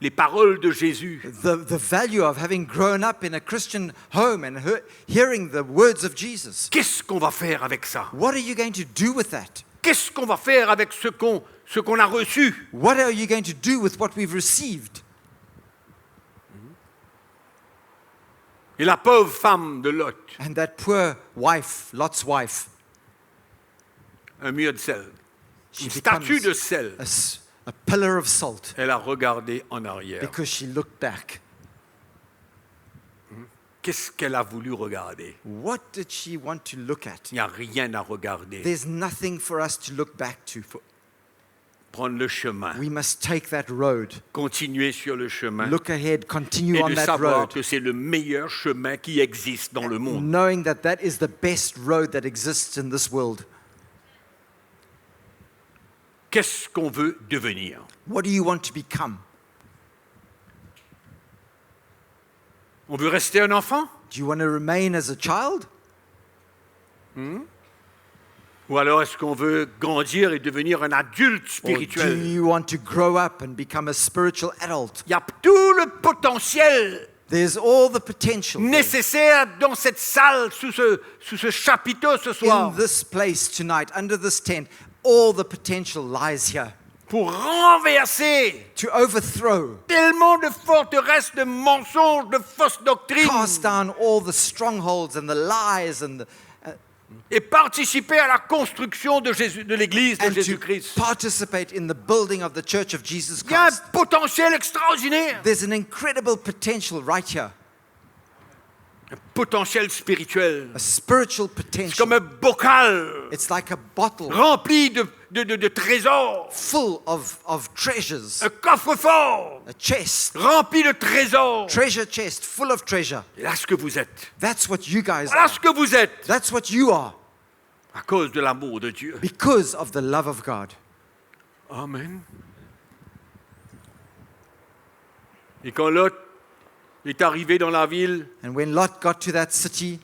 les paroles de Jésus, The value of having grown up in a Christian home and hearing the words of Jesus. qu'est-ce qu'on va faire avec ça? What are you going to do with that? Qu'est-ce qu'on va faire avec ce qu'on a reçu? What are you going to do with what we've received? Et la pauvre femme de Lot, And that poor wife, Lot's wife, un mur de sel, she une statue becomes de sel, a pillar of salt elle a regardé en arrière. because she looked back. Qu'est-ce qu'elle a voulu regarder? What did she want to look at? Il n'y a rien à regarder. There's nothing for us to look back to. Prendre le chemin, We must take that road, continuer sur le chemin look ahead, continue et on de that savoir road, que c'est le meilleur chemin qui existe dans le monde. knowing that that is the best road that exists in this world. Qu'est-ce qu'on veut devenir? What do you want to become? On veut rester un enfant? Do you want to remain as a child? Ou alors est-ce qu'on veut grandir et devenir un adulte Or do spirituel? you want to grow up and become a spiritual adult? Il y a tout le potentiel There's all the potential there. nécessaire dans cette salle, sous ce chapiteau ce soir, In this place tonight, under this tent, all the potential lies here pour renverser to overthrow, tellement de forteresses, de mensonges, de fausses doctrines cast down all the strongholds and the lies and et participer à la construction de l'Église de and to Jésus-Christ. participate in the building of the Church of Jesus Il y a un Christ. potentiel extraordinaire, There's an incredible potential right here, un potentiel spirituel. a spiritual C'est potential. comme un bocal It's like a bottle rempli de trésors, full of treasures, un coffre-fort a chest, rempli de trésors. treasure chest full of treasure. Et là, ce que vous êtes, That's what you guys voilà are. ce que vous êtes, That's what you are à cause de l'amour de Dieu. because of the love of God. Amen. Et quand Lot est arrivé dans la ville, And when Lot got to that city,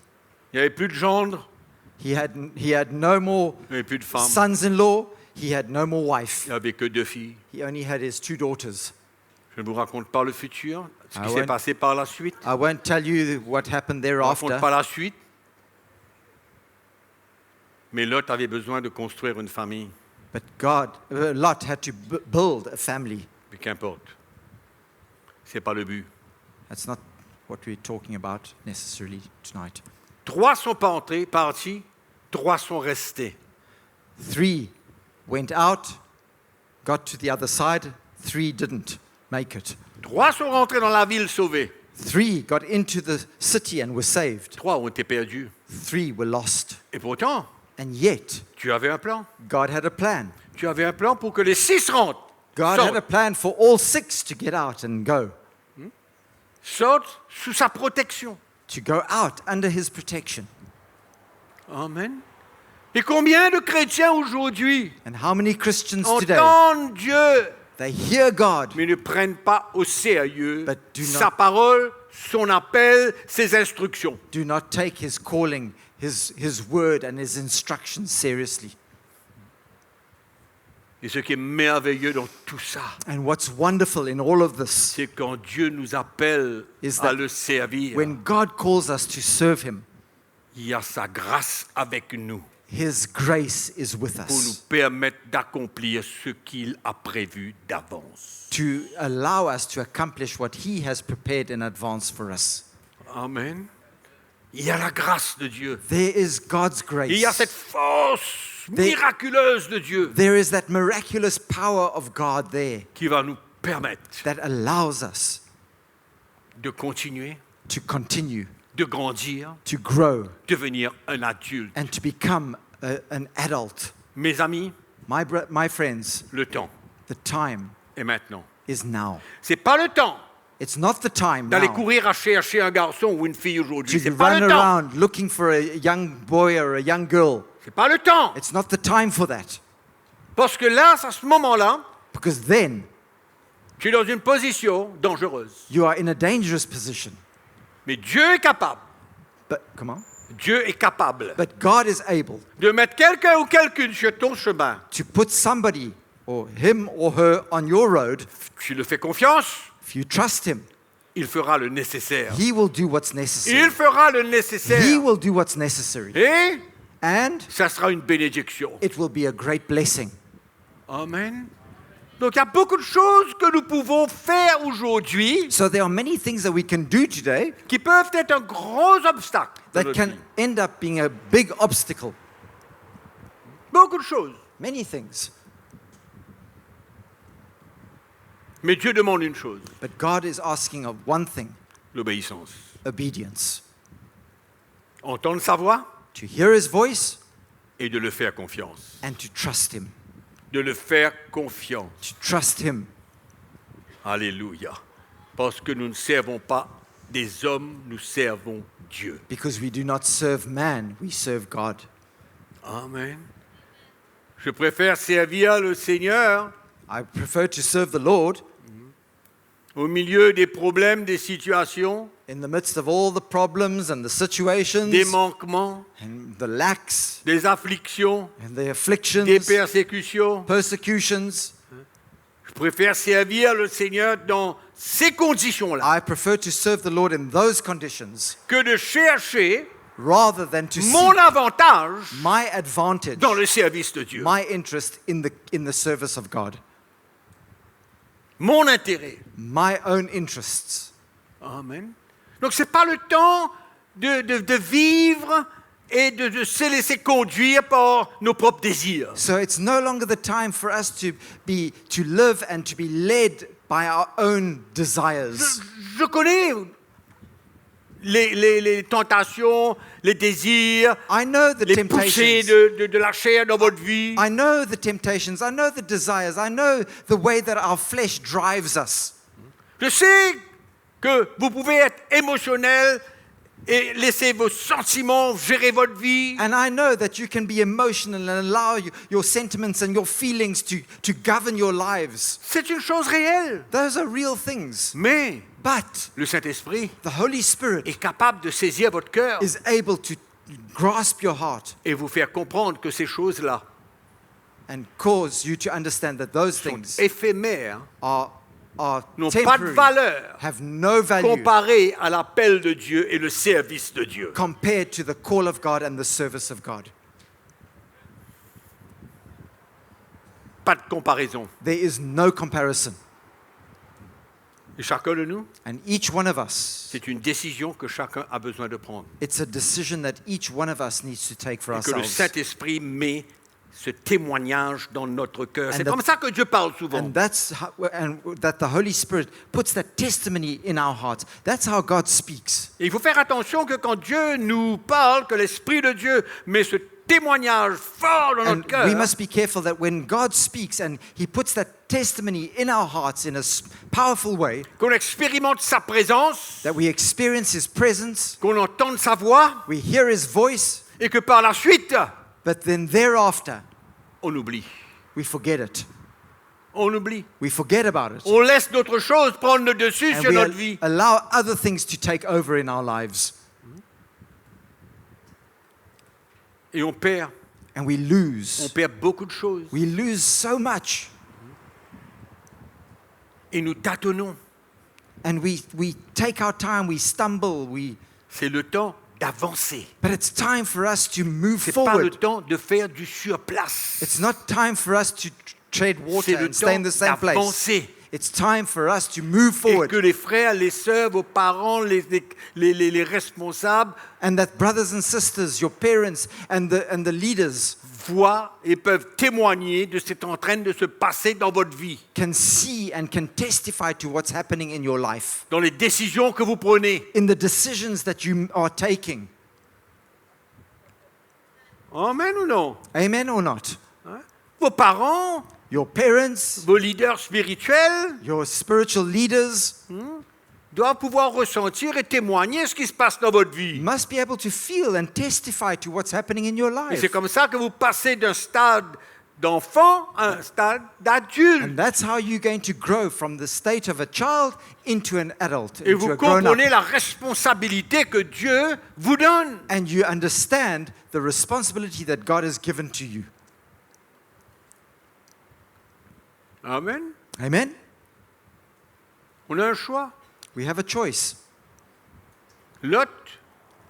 il n'y avait plus de gendres, he had no more il n'y avait plus de femmes, sons-in-law, he had no more wife. il n'y avait que 2 filles. He only had his 2 daughters. Je ne vous raconte pas le futur, ce Ah qui ouais. s'est passé par la suite. I won't tell you what happened Je ne raconte thereafter, pas la suite. Mais Lot avait besoin de construire une famille. but Lot had to build a family. Mais qu'importe. Ce n'est pas le but. That's not what we're talking about necessarily tonight. 3 sont partis, 3 sont restés. 3 went out, got to the other side, 3 didn't make it. 3 sont rentrés dans la ville sauvée. 3 got into the city and were saved. 3 ont été perdus. 3 were lost. Et pourtant, And yet, tu avais un plan. God had a plan. Tu avais un plan pour que les 6 rentrent. God had a plan for all 6 to get out and go, Sortent sous sa protection. to go out under his protection. Amen. Et combien de chrétiens aujourd'hui And how many Christians today, entendent Dieu, they hear God, mais ne prennent pas au sérieux But do not- sa parole, son appel, ses instructions. do not take his calling, his word and his instructions seriously. Et ce qui est merveilleux dans tout ça, And what's wonderful in all of this, c'est quand Dieu nous appelle Is à that le servir, when God calls us to serve him, il y a sa grâce avec nous his grace is with pour nous us permettre d'accomplir ce qu'il a prévu d'avance. to allow us to accomplish what he has prepared in advance for us. Amen. Il y a la grâce de Dieu. There is God's Il y a cette grace. force Des- miraculeuse de Dieu There is that miraculous power of God there qui va nous permettre that allows us de continuer, to continue, de grandir, to grow, devenir un adulte. and to become an adult. Mes amis, My friends, le temps the time est maintenant. is now. C'est pas le temps It's not the time d'aller now courir à chercher un garçon ou une fille aujourd'hui. to C'est pas run le temps. around looking for a young boy or a young girl. C'est pas le temps. It's not the time for that. Parce que là, à ce moment-là, Because then tu es dans une position dangereuse. you are in a dangerous position. Mais Dieu est capable. But come on. Dieu est capable But God is able de mettre quelqu'un ou quelqu'une sur ton chemin. to put somebody or him or her on your road. Tu le fais confiance, If you trust him, il fera le nécessaire. he will do what's Il necessary. fera le He nécessaire. will do what's necessary. Et And ça sera une bénédiction. it will be a great blessing. Amen. Donc il y a beaucoup de choses que nous pouvons faire aujourd'hui So there are many things that we can do today qui peuvent être un gros obstacle. dans that notre can vie. end up being a big obstacle. Beaucoup de choses. Many things. Mais Dieu demande une chose, But God is asking of one thing, l'obéissance. obedience. Entendre sa voix To hear his voice et de le faire confiance. and to trust him. De le faire confiance. To trust him. Alléluia. Parce que nous ne servons pas des hommes, nous servons Dieu. Because we do not serve man, we serve God. Amen. Je préfère servir le Seigneur I prefer to serve the Lord au milieu des problèmes, des situations, in the midst of all the problems and the situations des manquements, and the lacks des afflictions, and the des afflictions, persécutions. persecutions, Je préfère servir le Seigneur dans ces conditions-là I prefer to serve the Lord in those conditions que de chercher rather than to mon seek avantage my advantage, dans le service de Dieu, my interest in the service of God, mon intérêt. my own interests. Amen. Donc ce n'est pas le temps de vivre et de se laisser conduire par nos propres désirs. So it's no longer the time for us to live and to be led by our own desires. Je connais les tentations, les désirs, I know the les poussées temptations. de la chair dans votre vie. I know the temptations. I know the desires. I know the way that our flesh drives us. Je sais que vous pouvez être émotionnel et laisser vos sentiments gérer votre vie. And I know that you can be emotional and allow your sentiments and your feelings to govern your lives. C'est une chose réelle. Those are real things. Mais But le Saint-Esprit the Holy Spirit est capable de saisir votre cœur is able to grasp your heart et vous faire comprendre que ces choses-là and cause you to understand that those sont things éphémères, are n'ont pas de temporary, valeur have no value comparées à l'appel de Dieu et le service de Dieu. compared to the call of God and the service of God. Pas de comparaison. There is no comparison. Et chacun de nous, And each one of us, c'est une décision que chacun a besoin de prendre. it's a decision that each one of us needs to take for Et que le ourselves. Saint-Esprit met ce témoignage dans notre cœur. And C'est that- comme ça que Dieu parle souvent. And that the Holy Spirit puts that testimony in our hearts. That's how God speaks. Et il faut faire attention que quand Dieu nous parle, que l'Esprit de Dieu met ce témoignage fort dans And notre cœur, we must be careful that when God speaks and He puts that testimony in our hearts in a powerful way, qu'on expérimente sa présence, that we experience His presence, qu'on entende sa voix, we hear His voice, et que par la suite, but then thereafter, on oublie. we forget it. On oublie. We forget about it. On laisse d'autres choses prendre le dessus And sur we notre vie. allow other things to take over in our lives. Et on perd And we lose. beaucoup de choses. We lose so much. Et nous tâtonnons. And we take our time, we stumble, C'est le temps d'avancer. but it's time for us to move C'est pas le forward. temps de faire du surplace. It's not time for us to tread water C'est le and stay in temps the same place. d'avancer. It's time for us to move Et forward. que les frères, les sœurs, vos parents, les responsables And that brothers and sisters, your parents and the leaders voient et peuvent témoigner de ce qui est en train de se passer dans votre vie, can see and can testify to what's happening in your life, dans les décisions que vous prenez. in the decisions that you are taking. Amen ou non? Amen or not? Hein? Vos parents, Your parents, vos leaders spirituels your spiritual leaders doivent pouvoir ressentir et témoigner ce qui se passe dans votre vie. must be able to feel and testify to what's happening in your Et life. c'est comme ça que vous passez d'un stade d'enfant à un stade d'adulte. And that's how you're going to grow from the state of a child into an adult, Et into vous a grown-up. comprenez la responsabilité que Dieu vous donne. And you understand the responsibility that God has given to you. Amen. Amen? On a un choix. We have a choice. Lot,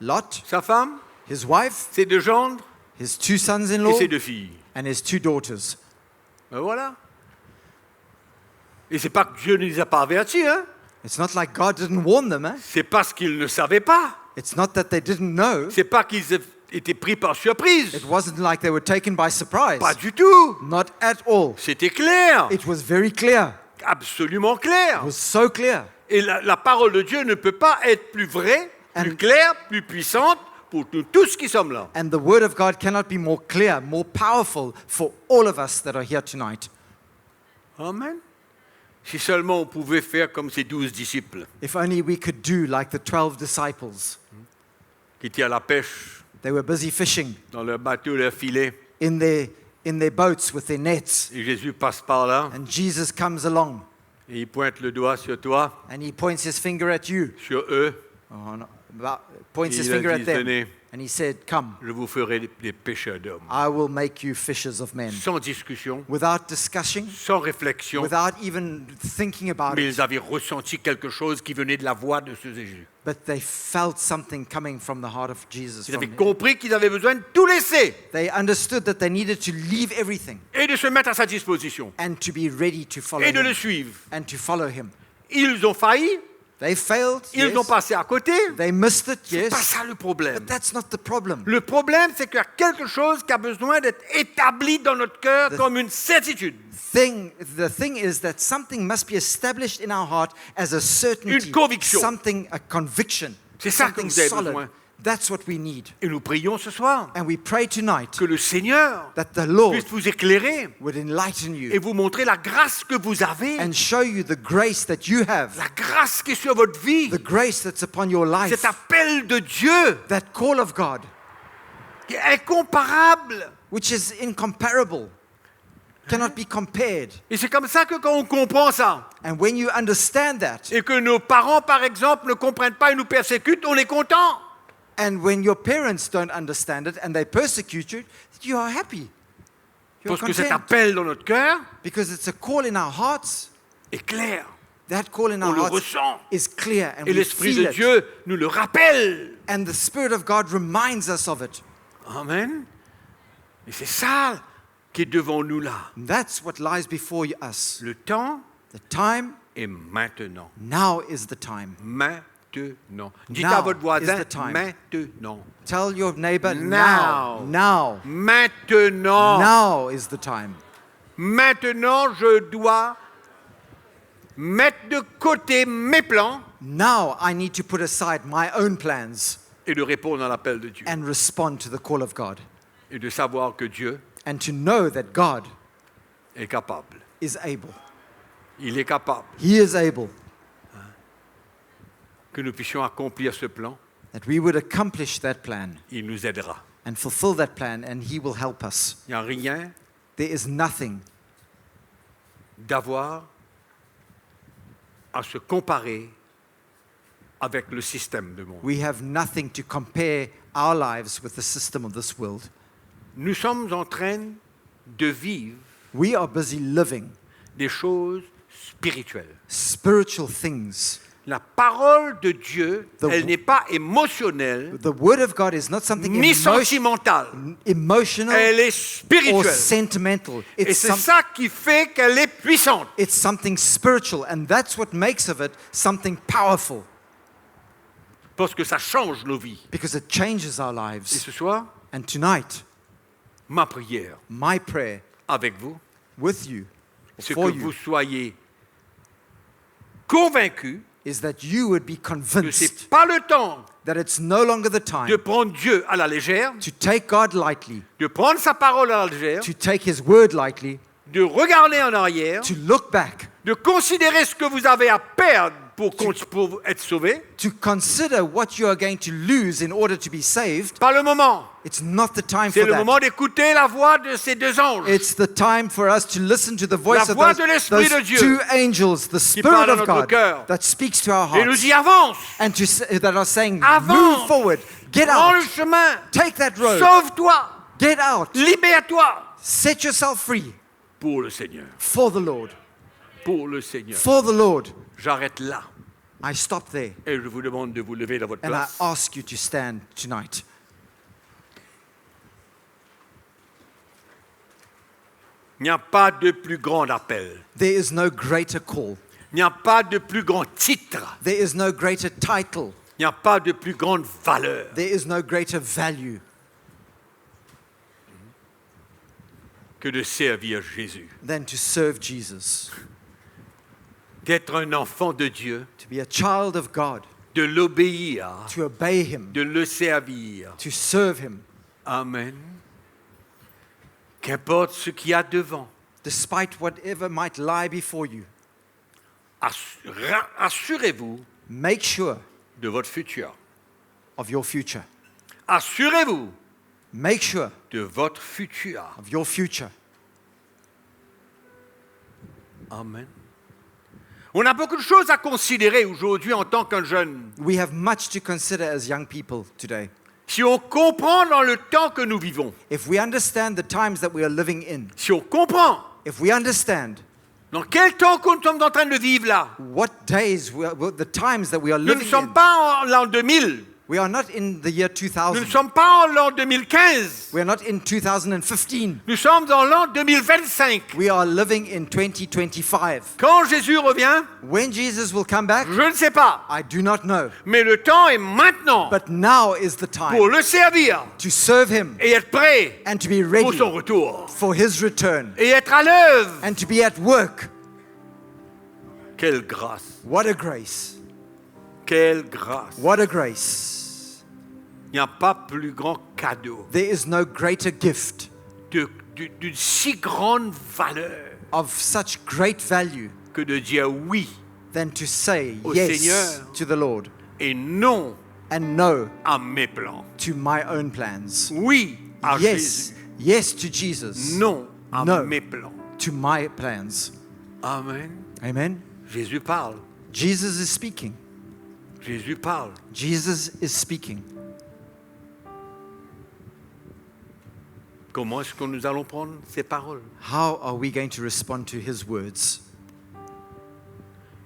Lot, sa femme, his wife, ses deux gendres his 2 et sons-in-law, ses deux filles. and his 2 daughters. Ben voilà. Et c'est pas que Dieu ne les a pas avertis, hein. It's not like God didn't warn them. Eh? C'est parce qu'ils ne savaient pas. It's not that they didn't know. C'est pas qu'ils étaient pris par surprise. It wasn't like they were taken by surprise. Pas du tout. Not at all. C'était clair. It was very clear. Absolument clair. It was so clear. Et la parole de Dieu ne peut pas être plus vraie, plus And- claire, plus puissante pour nous tous qui sommes là. And the word of God cannot be more clear, more powerful for all of us that are here tonight. Amen. Si seulement on pouvait faire comme ces 12 disciples If only we could do like the 12 disciples. qui étaient à la pêche They were busy fishing dans leur bateau, leur filet, in their boats with their nets. et Jésus passe par là And Jesus comes along Et il pointe le doigt sur toi, and he points his finger at you. sur eux. Oh, no, points his Il a finger at dit, them. tenez, And he said, come, je vous ferai des pêcheurs d'hommes. I will make you fishers of men. Sans discussion, Without discussing, sans réflexion, without even thinking about mais it. ils avaient ressenti quelque chose qui venait de la voix de ce Jésus. But they felt something coming from the heart of Jesus. Ils from avaient him. compris qu'ils avaient besoin de tout laisser They understood that they needed to leave everything et de se mettre à sa disposition and to be ready to follow et de le him. suivre. And to follow him. Ils ont failli, They failed, ils ont yes. passé à côté. They missed it, C'est yes. pas ça le problème. But that's not the problem. Le problème, c'est qu'il y a quelque chose qui a besoin d'être établi dans notre cœur comme une certitude. The thing is that something must be established in our heart as a certainty, Une conviction. something, a conviction, C'est ça que something vous avez solid. besoin. That's what we need. Et nous prions ce soir And we pray tonight que le Seigneur that the Lord puisse vous éclairer would enlighten et you vous montrer la grâce que vous avez, and show you the grace that you have, la grâce qui est sur votre vie, the grace that's upon your life, cet appel de Dieu that call of God, qui est incomparable. which is incomparable, cannot be compared. Et c'est comme ça que quand on comprend ça, And when you understand that, et que nos parents, par exemple, ne comprennent pas et nous persécutent, on est content. and when your parents don't understand it and they persecute you, you are happy. You're Parce que cet content. appel dans notre cœur Because it's a call in our hearts. est clair. That call in On our le hearts ressent. is clear and Et we l'Esprit feel de it. Dieu nous le rappelle. And the Spirit of God reminds us of it. Amen. Et c'est ça qui est devant nous là. And that's what lies before us. Le temps The time, est maintenant. now is the time. Maintenant. Dites Now à votre is voisin, the time. maintenant. Tell your neighbor, Now. now. Maintenant. Now is the time. Maintenant, je dois mettre de côté mes plans Now I need to put aside my own plans et de répondre à l'appel de Dieu. and respond to the call of God. Et de savoir que Dieu And to know that God est capable. is able. Il est capable He is able. que nous puissions accomplir ce plan. That we would accomplish that plan Il nous aidera. and fulfill that plan, and He will help us. Il n'y a rien There is nothing d'avoir à se comparer avec le système du monde. We have nothing to compare our lives with the system of this world. Nous sommes en train de vivre We are busy living des choses spirituelles. spiritual things. La parole de Dieu, The- elle n'est pas émotionnelle The Word of God is not something ni sentimentale. emotional Elle est or spirituelle. sentimental. Et c'est ça qui fait qu'elle est puissante. It's something spiritual, and that's what makes of it something powerful, Parce que ça change nos vies. because it changes our Et lives. ce soir, And tonight, ma prière my prayer avec vous, with you, c'est for que vous you, soyez convaincus is that you would be que ce convinced n'est pas le temps that it's no longer the de time prendre Dieu à la légère, to take God lightly, de prendre sa parole à la légère, to take His Word lightly, de regarder en arrière, to look back, de considérer ce que vous avez à perdre pour être sauvé. to consider what you are going to lose in order to be saved. Pas le moment. It's not the time C'est for le that. moment d'écouter la voix de ces deux anges It's the time for us to listen to the voice La of voix those, de l'Esprit those de Dieu two angels, the Spirit parle à of notre God cœur. that speaks to our et nous hearts, y avance. and that are saying, Avance. move forward, get Prends le out, chemin. take that road, Sauve-toi. get out, Libère-toi set yourself free pour le Seigneur. for the Lord, Pour le Seigneur. for the Lord. J'arrête là I stop there, et je vous demande de vous lever dans votre and I place. ask you to stand tonight. Il n'y a pas de plus grand appel. There is no greater call. Il n'y a pas de plus grand titre. There is no greater title. Il n'y a pas de plus grande valeur. There is no greater value Que de servir Jésus. than to serve Jesus, D'être un enfant de Dieu. to be a child of God, De l'obéir. to obey Him, De le servir. to serve Him, Amen. Qu'importe ce qu'il y a devant. despite whatever might lie before you. Assurez-vous Make sure de votre futur. of your future. Assurez-vous Make sure de votre futur. of your future. Amen. On a beaucoup de choses à considérer aujourd'hui en tant qu'un jeune. We have much to consider as young people today. Si on comprend dans le temps que nous vivons, If we understand the times that we are living in, si on comprend if we understand dans quel temps que nous sommes en train de vivre là, what days, the times that we are nous ne living sommes in, pas en l'an 2000, we are not in the year nous ne 2000. sommes pas en l'an 2015, We are not in 2015. nous sommes dans l'an 2025. We are living in 2025. Quand Jésus revient, When Jesus will come back, je ne sais pas, I do not know. mais le temps est maintenant But now is the pour time le servir to serve him et être prêt and to be pour ready son retour for his return et être à l'œuvre. and to be at work. Quelle grâce, What a grace. quelle grâce. What a grace. Il n'y a pas plus grand cadeau There is no greater gift d'une si grande valeur of such great value que de dire oui than to say Au yes Seigneur. to the Lord et non and no à mes plans. to my own plans. Oui à Yes, Jésus, yes to Jesus, non à No. mes plans. to my plans. Amen. Amen. Jésus parle. Jesus is speaking. Jésus parle. Jesus is speaking. Comment est-ce que nous allons prendre ces paroles? How are we going to respond to his words?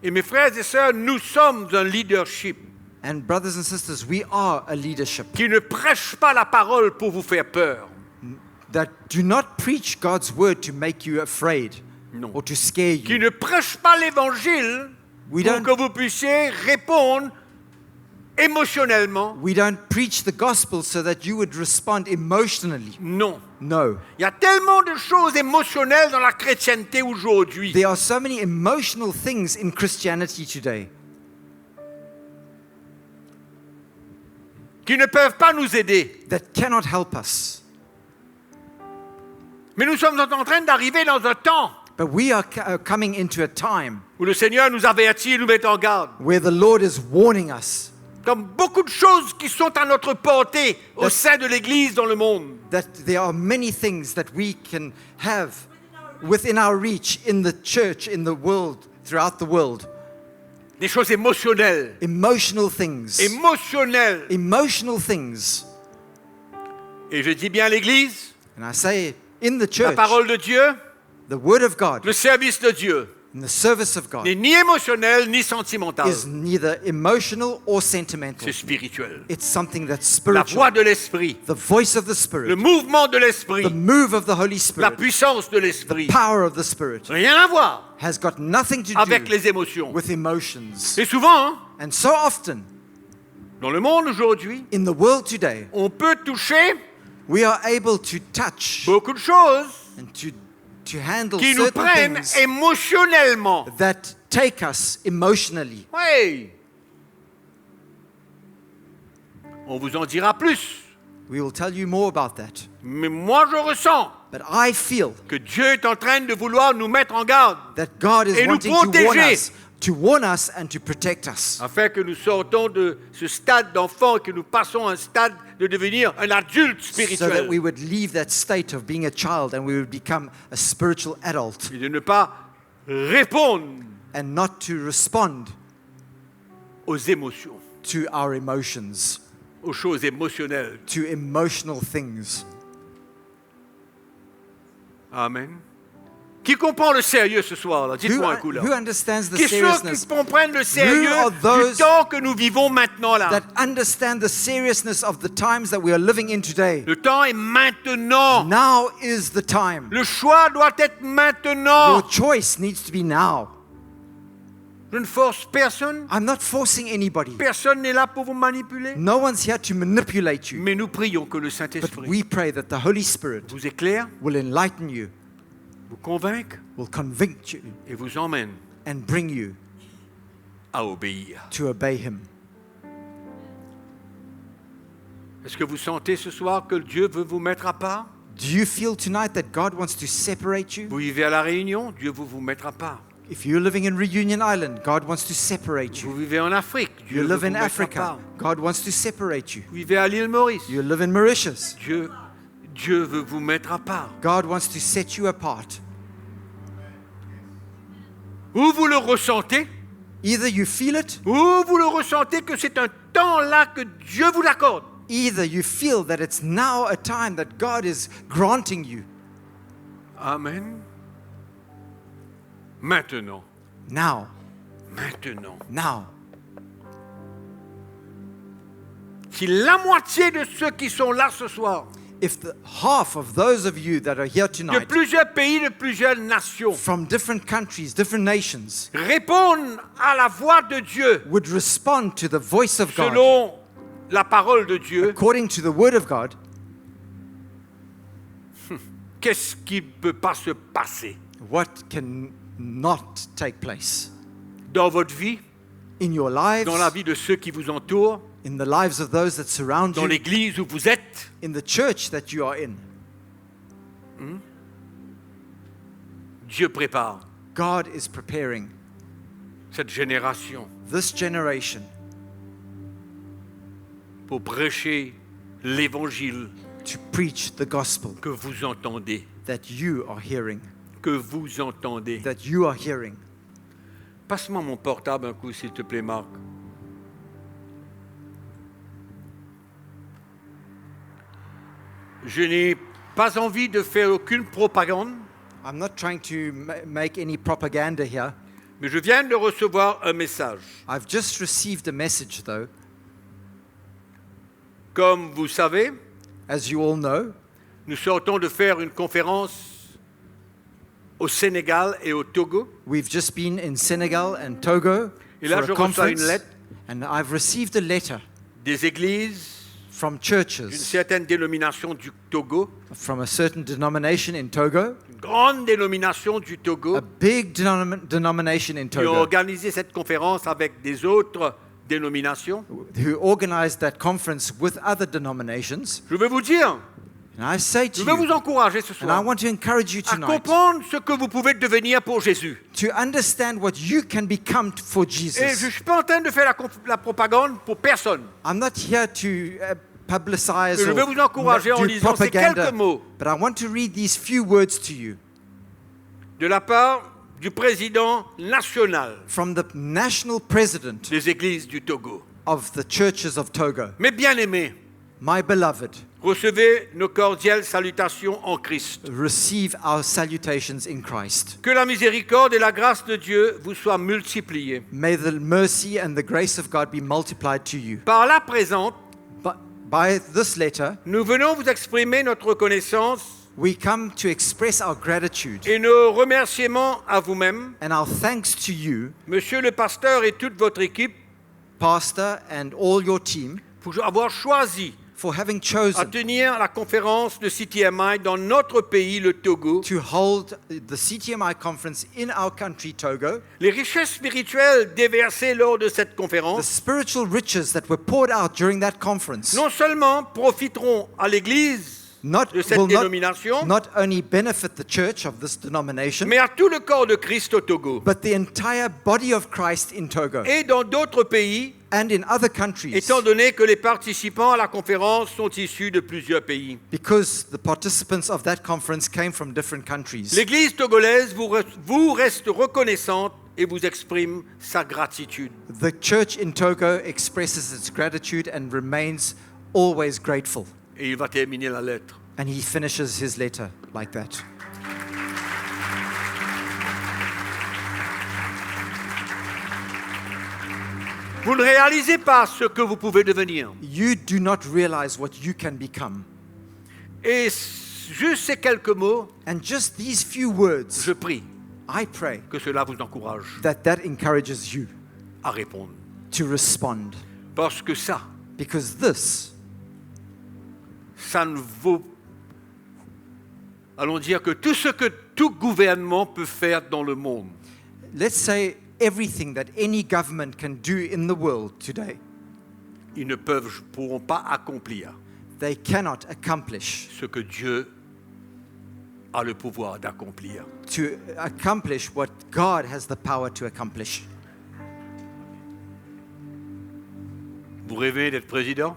Et mes frères et sœurs, nous sommes un leadership And brothers and sisters, we are a leadership qui ne prêche pas la parole pour vous faire peur. that do not preach God's word to make you afraid Non. or to scare Qui you. ne prêche pas l'évangile We pour don't- que vous puissiez répondre émotionnellement. We don't preach the gospel so that you would respond emotionally. Non. No. Il y a tellement de choses émotionnelles dans la chrétienté aujourd'hui. There are so many emotional things in Christianity today Qui ne peuvent pas nous aider. that cannot help us. Mais nous sommes en train d'arriver dans un temps But we are coming into a time où le Seigneur nous avertit et nous met en garde. where the Lord is warning us Comme beaucoup de choses qui sont à notre portée au sein de l'Église dans le monde. that there are many things that we can have within our reach in the church, in the world, throughout the world. Des choses émotionnelles. Emotional things. Émotionnelles. Emotional things. Et je dis bien l'Église, And I say, in the la church, parole de Dieu, the word of God, le service de Dieu, in the service of God, n'est ni émotionnel ni sentimental. is neither emotional or sentimental. C'est spirituel. It's something that's La spiritual. voix de l'Esprit, The voice of the le Spirit, mouvement de l'Esprit, the move of the Holy la Spirit, puissance de l'Esprit. power of the Spirit Rien à voir has got nothing to avec do les émotions. with emotions. Et souvent, hein, And so often dans le monde aujourd'hui, in the world today, on peut toucher we are able to touch beaucoup de choses and to handle qui nous certain prennent things émotionnellement. that take us emotionally. Oui. On vous en dira plus. We will tell you more about that. Mais moi, je ressens But I feel que Dieu est en train de vouloir nous mettre en garde that God is Et nous wanting protéger. to warn us and to protect us, afin que nous sortons de ce stade d'enfant et que nous passons à un stade de devenir un adulte so that spirituel we would leave that state of being a child and we would become a spiritual adult et de ne pas répondre and not to respond aux émotions, to our emotions, aux choses émotionnelles. to emotional things. Amen. Qui comprend le sérieux ce soir là? Dites-moi un coup là. Who understands the Qui sont ceux seriousness, qui comprennent le sérieux Who are du those temps que nous vivons maintenant là? that understand the seriousness of the times that we are living in today? Le temps est maintenant. Now is the time. Le choix doit être maintenant. Your choice needs to be now. Je ne force personne. I'm not forcing anybody. Personne n'est là pour vous manipuler. No one's here to manipulate you. Mais nous prions que le But Saint-Esprit we pray that the Holy Spirit vous éclaire, will enlighten you, vous convainque will convict you, et vous emmène and bring you à obéir. to obey Him. Est-ce que vous sentez ce soir que Dieu veut vous mettre à part? Do you feel tonight that God wants to separate you? Vous vivez à La Réunion, Dieu veut vous mettre à part. If you're living in Reunion Island, God wants to separate you. Vous vivez en Afrique, Dieu You veut live vous in mettre à Africa, part. God wants to separate you. Vous vivez à l'île Maurice, You live in Mauritius, Dieu veut vous mettre à part. God wants to set you apart. Où vous le ressentez, Either you feel it, ou vous le ressentez que c'est un temps là que Dieu vous l'accorde. either you feel that it's now a time that God is granting you. Amen. Maintenant, Now, maintenant. Si la moitié de ceux qui sont là ce soir, if the half of those of you that are here de tonight, plusieurs pays, de plusieurs nations, from different countries, different nations, répondent à la voix de Dieu would respond to the voice of God, selon la parole de Dieu, according to the word of God, qu'est-ce qui ne peut pas se passer what can not take place dans votre vie, in your lives, dans la vie de ceux qui vous entourent, in the lives of those that surround dans you, l'église où vous êtes? in the church that you are in. Dieu prépare God is preparing cette génération this generation pour prêcher l'évangile to preach the gospel que vous entendez, that you are hearing, que vous entendez. that you are hearing. Passe-moi mon portable un coup, s'il te plaît, Marc. Je n'ai pas envie de faire aucune propagande, I'm not trying to make any propaganda here. mais je viens de recevoir un message. I've just received a message though. Comme vous savez, As you all know, nous sortons de faire une conférence au Sénégal et au Togo. we've just been in Senegal and Togo Et là, for je a reçois une conference, lettre and I've received a letter des églises from d'une churches certaine dénomination du Togo, from a certain denomination in Togo, une grande dénomination du Togo, a big denomination in qui ont Togo, organisé cette conférence avec des autres dénominations. who organized that conference with other denominations. Je veux vous dire, And I say je to veux vous you, encourager ce and I soir want to encourage you à tonight comprendre ce que vous pouvez devenir pour Jésus. to understand what you can become for Et je ne Jesus. suis pas en train de faire la propagande pour personne. I'm not here to publicize Je or veux vous encourager en do lisant ces propaganda, quelques mots but I want to read these few words to you de la part du président national from the national president des églises du Togo. of the churches of Togo. Mes bien-aimés, My beloved, recevez nos cordiales salutations en Christ. receive our salutations in Christ. Que la miséricorde et la grâce de Dieu vous soient multipliées. May the mercy and the grace of God be multiplied to you. Par la présente, But by this letter, nous venons vous exprimer notre reconnaissance we come to express our gratitude et nos remerciements à vous-même, and our thanks to you, monsieur le pasteur et toute votre équipe, Pastor, and all your team, pour avoir choisi for having à chosen tenir la conférence de CTMI dans notre pays, le Togo. to hold the CTMI conference in our country, Togo. Les richesses spirituelles déversées lors de cette The conférence spiritual riches that were poured out during that conference non seulement profiteront à l'Église de cette will dénomination, not only benefit the church of this denomination, mais à tout le corps de Christ au Togo. but the entire body of Christ in Togo Et dans d'autres pays, and in other countries, étant donné que les participants à la conférence sont issus de plusieurs pays. because the participants of that conference came from different countries. L'Église togolaise vous reste reconnaissante et vous exprime sa gratitude. The church in Togo expresses its gratitude and remains always grateful. Et il va terminer la lettre. And he finishes his letter like that. Vous ne réalisez pas ce que vous pouvez devenir. You do not realize what you can become. Et juste ces quelques mots, And just these few words, je prie I pray que cela vous encourage that encourages you à répondre. to respond. Parce que ça Because this, ne vaut... Allons dire que tout ce que tout gouvernement peut faire dans le monde, let's say everything that any government can do in the world today, ils ne pourront pas accomplir they cannot accomplish. ce que Dieu a le pouvoir d'accomplir. To accomplish what God has the power to accomplish. Vous rêvez d'être président?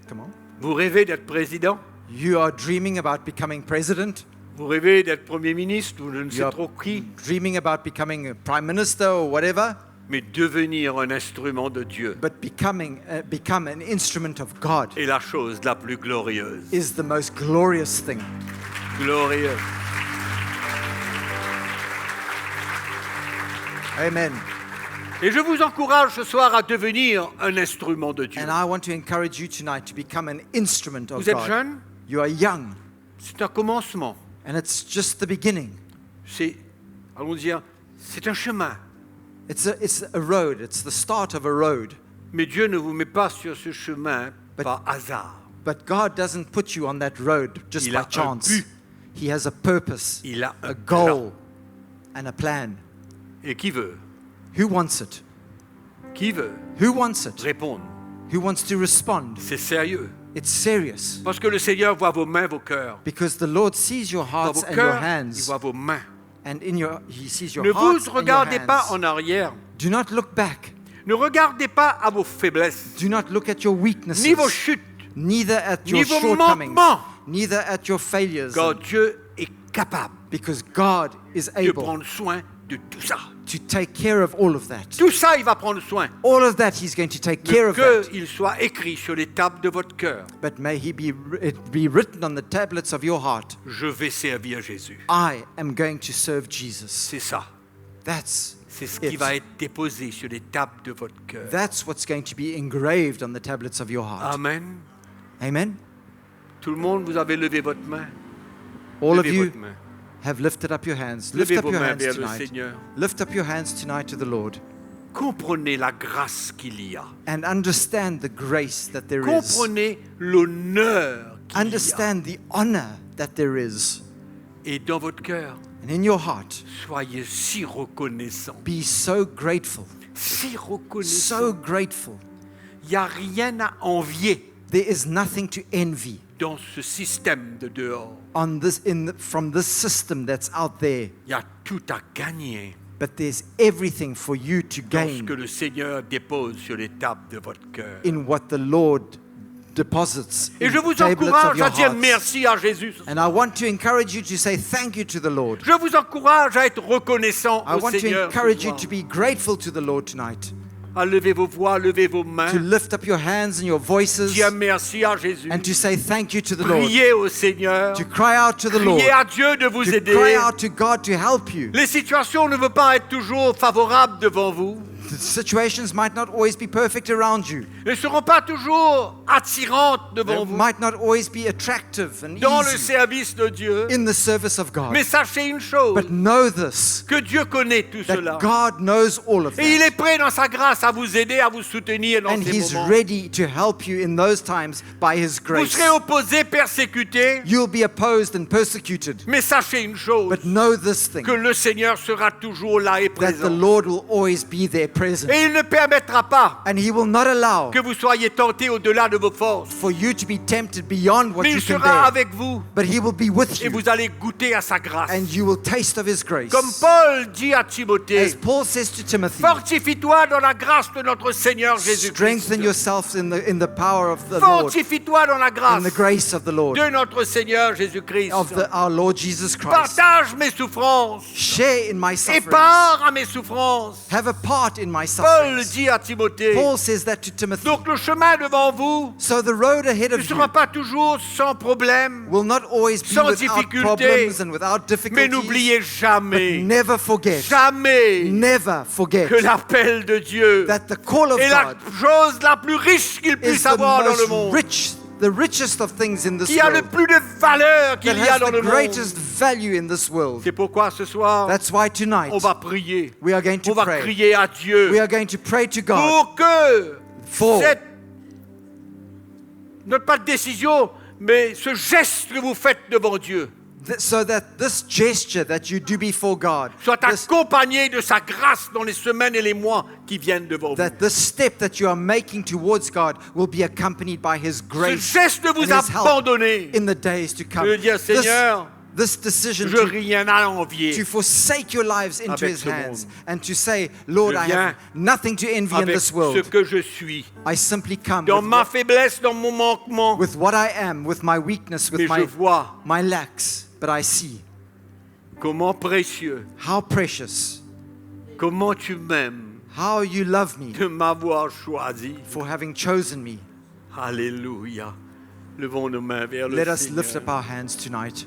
Come on. Vous rêvez d'être président? You are dreaming about becoming president. Vous rêvez d'être premier ministre ou je ne You sais are trop qui? dreaming about becoming a prime minister or whatever. mais devenir un instrument de Dieu but become an instrument of God est la chose la plus glorieuse. is the most glorious thing. Glorieuse. Amen. Et je vous encourage ce soir à devenir un instrument de Dieu. And I want to encourage you tonight to become an instrument of Vous êtes God. jeune, You are young, c'est un commencement. and it's just the beginning. C'est, allons dire, c'est un chemin. It's a road. It's the start of a road. Mais Dieu ne vous met pas sur ce chemin par hasard. But God doesn't put you on that road just Il by a un chance. but. He has a purpose, Il a a un goal, and a plan. Et qui veut Who wants it? Qui veut Who wants it? répondre? Who wants to respond? C'est sérieux. It's serious. Parce que le Seigneur voit vos mains, vos cœurs. Because the Lord sees your Dans hearts vos and your cœurs, il hands. voit vos mains. And He sees your Ne hearts vous and your regardez pas hands. en arrière. Do not look back. Ne regardez pas à vos faiblesses, Do not look at your weaknesses. ni vos chutes, Neither at your ni vos shortcomings. manquements. Neither at your failures. car Dieu est capable Because God is de able prendre soin de tout ça. to take care of all of that. Tout ça, il va prendre soin. All of that He's going to take care of that. Qu'il soit écrit sur les tables de votre cœur. But may it be written on the tablets of your heart. Je vais servir Jésus. I am going to serve Jesus. C'est ça. C'est ce qui va être déposé sur les tables de votre cœur. That's what's going to be engraved on the tablets of your heart. Amen. Amen. Tout le monde, vous avez levé votre main. All of Levez you votre main. have lifted up your hands. Lift Levez up vos your mains hands vers le tonight. Seigneur. Lift up your hands tonight to the Lord. Comprenez la grâce qu'il y a. And understand the grace that there is. Comprenez l'honneur qu'il y a. Understand the honor that there is. Et dans votre cœur, And in your heart, soyez si reconnaissants. be so grateful. Si reconnaissants. So grateful. Il n'y a rien à envier There is nothing to envy dans ce système de dehors. on from this system that's out there. Il y a tout à gagner But there's everything for you to dans ce gain que le Seigneur dépose sur les tables de votre cœur. in what the Lord deposits Et in je vous the tablets of encourage your à dire hearts. merci à Jésus. And I want to encourage you to say thank you to the Lord. Je vous encourage à être reconnaissant I au want to Seigneur. ce encourage you soir. to be grateful to the Lord tonight. À lever vos voix, lever vos To mains. lift up your hands and your voices Dire merci à Jésus. and to say thank you to the Lord. Priez au Seigneur. To cry out to the Lord. Priez à Dieu de vous To aider. cry out to God to help you. Les situations ne vont pas être toujours favorables devant vous. The situations might not always be perfect around you. Ne seront pas toujours attirantes They devant vous might not always be attractive and dans le easy service de Dieu. in the service of God. Mais sachez une chose, But know this, que Dieu connaît tout cela. that God knows all of Et il that. est prêt dans sa grâce à vous aider, à vous soutenir dans And ces He's moments. ready to help you in those times by His Vous grace. serez opposé, persécuté, You'll be opposed and persecuted. mais sachez une chose, But know this thing, que le Seigneur sera toujours là et that the présent. Lord will always be there present. Et il ne permettra pas And He will not allow que vous soyez tentés au-delà de vos forces. for you to be tempted beyond what Mais you il can sera bear. avec vous But He will be with et you, vous allez goûter à sa grâce. and you will taste of His grace. Comme Paul dit à Timothée, As Paul says to Timothy, fortifie-toi dans la grâce de notre Seigneur Jésus-Christ. strengthen yourselves in the power of the Lord, Fortifie-toi dans la in grâce the grace of the Lord, de notre Seigneur Jésus-Christ. of our Lord Jesus Christ. Partage mes souffrances Share in my et sufferings. part à mes souffrances. Have a part in my Paul sufferings. dit à Timothée. Paul says that to Timothy. Donc le chemin devant vous So the road ahead ne of sera you pas toujours sans problème, will not always be sans without difficulté, problems and without mais difficulties. n'oubliez But jamais, never forget, jamais never forget que l'appel de Dieu that the call of est la God chose la plus riche qu'il is puisse the avoir dans le most monde, rich, the richest of things in this qui a le world, plus de valeur that qu'il y a has dans the le monde. greatest value in this world. C'est pourquoi ce soir, That's why tonight on va prier, we are going on to va pray. crier à Dieu We are going to pray to God pour que for cette, non pas de décision, mais ce geste que vous faites devant Dieu so that this gesture that you do before God, soit this, accompagné de sa grâce dans les semaines et les mois qui viennent devant vous. that this step that you are making towards God will be accompanied by His Ce grace geste de and vous His help abandonner, in the days to come. de dire Seigneur, This decision je rien à envier to forsake your lives into avec His ce hands monde. and to say, Lord, Je I viens have nothing to envy in avec this ce world. que je suis, I simply come dans ma faiblesse, dans mon manquement, with what I am, with my weakness, mais with je vois my lacks, but I see comment précieux, how precious, comment tu m'aimes, how you love me, de m'avoir choisi. for having chosen me. Alléluia. Levons nos mains vers le Let us Seigneur. lift up our hands tonight.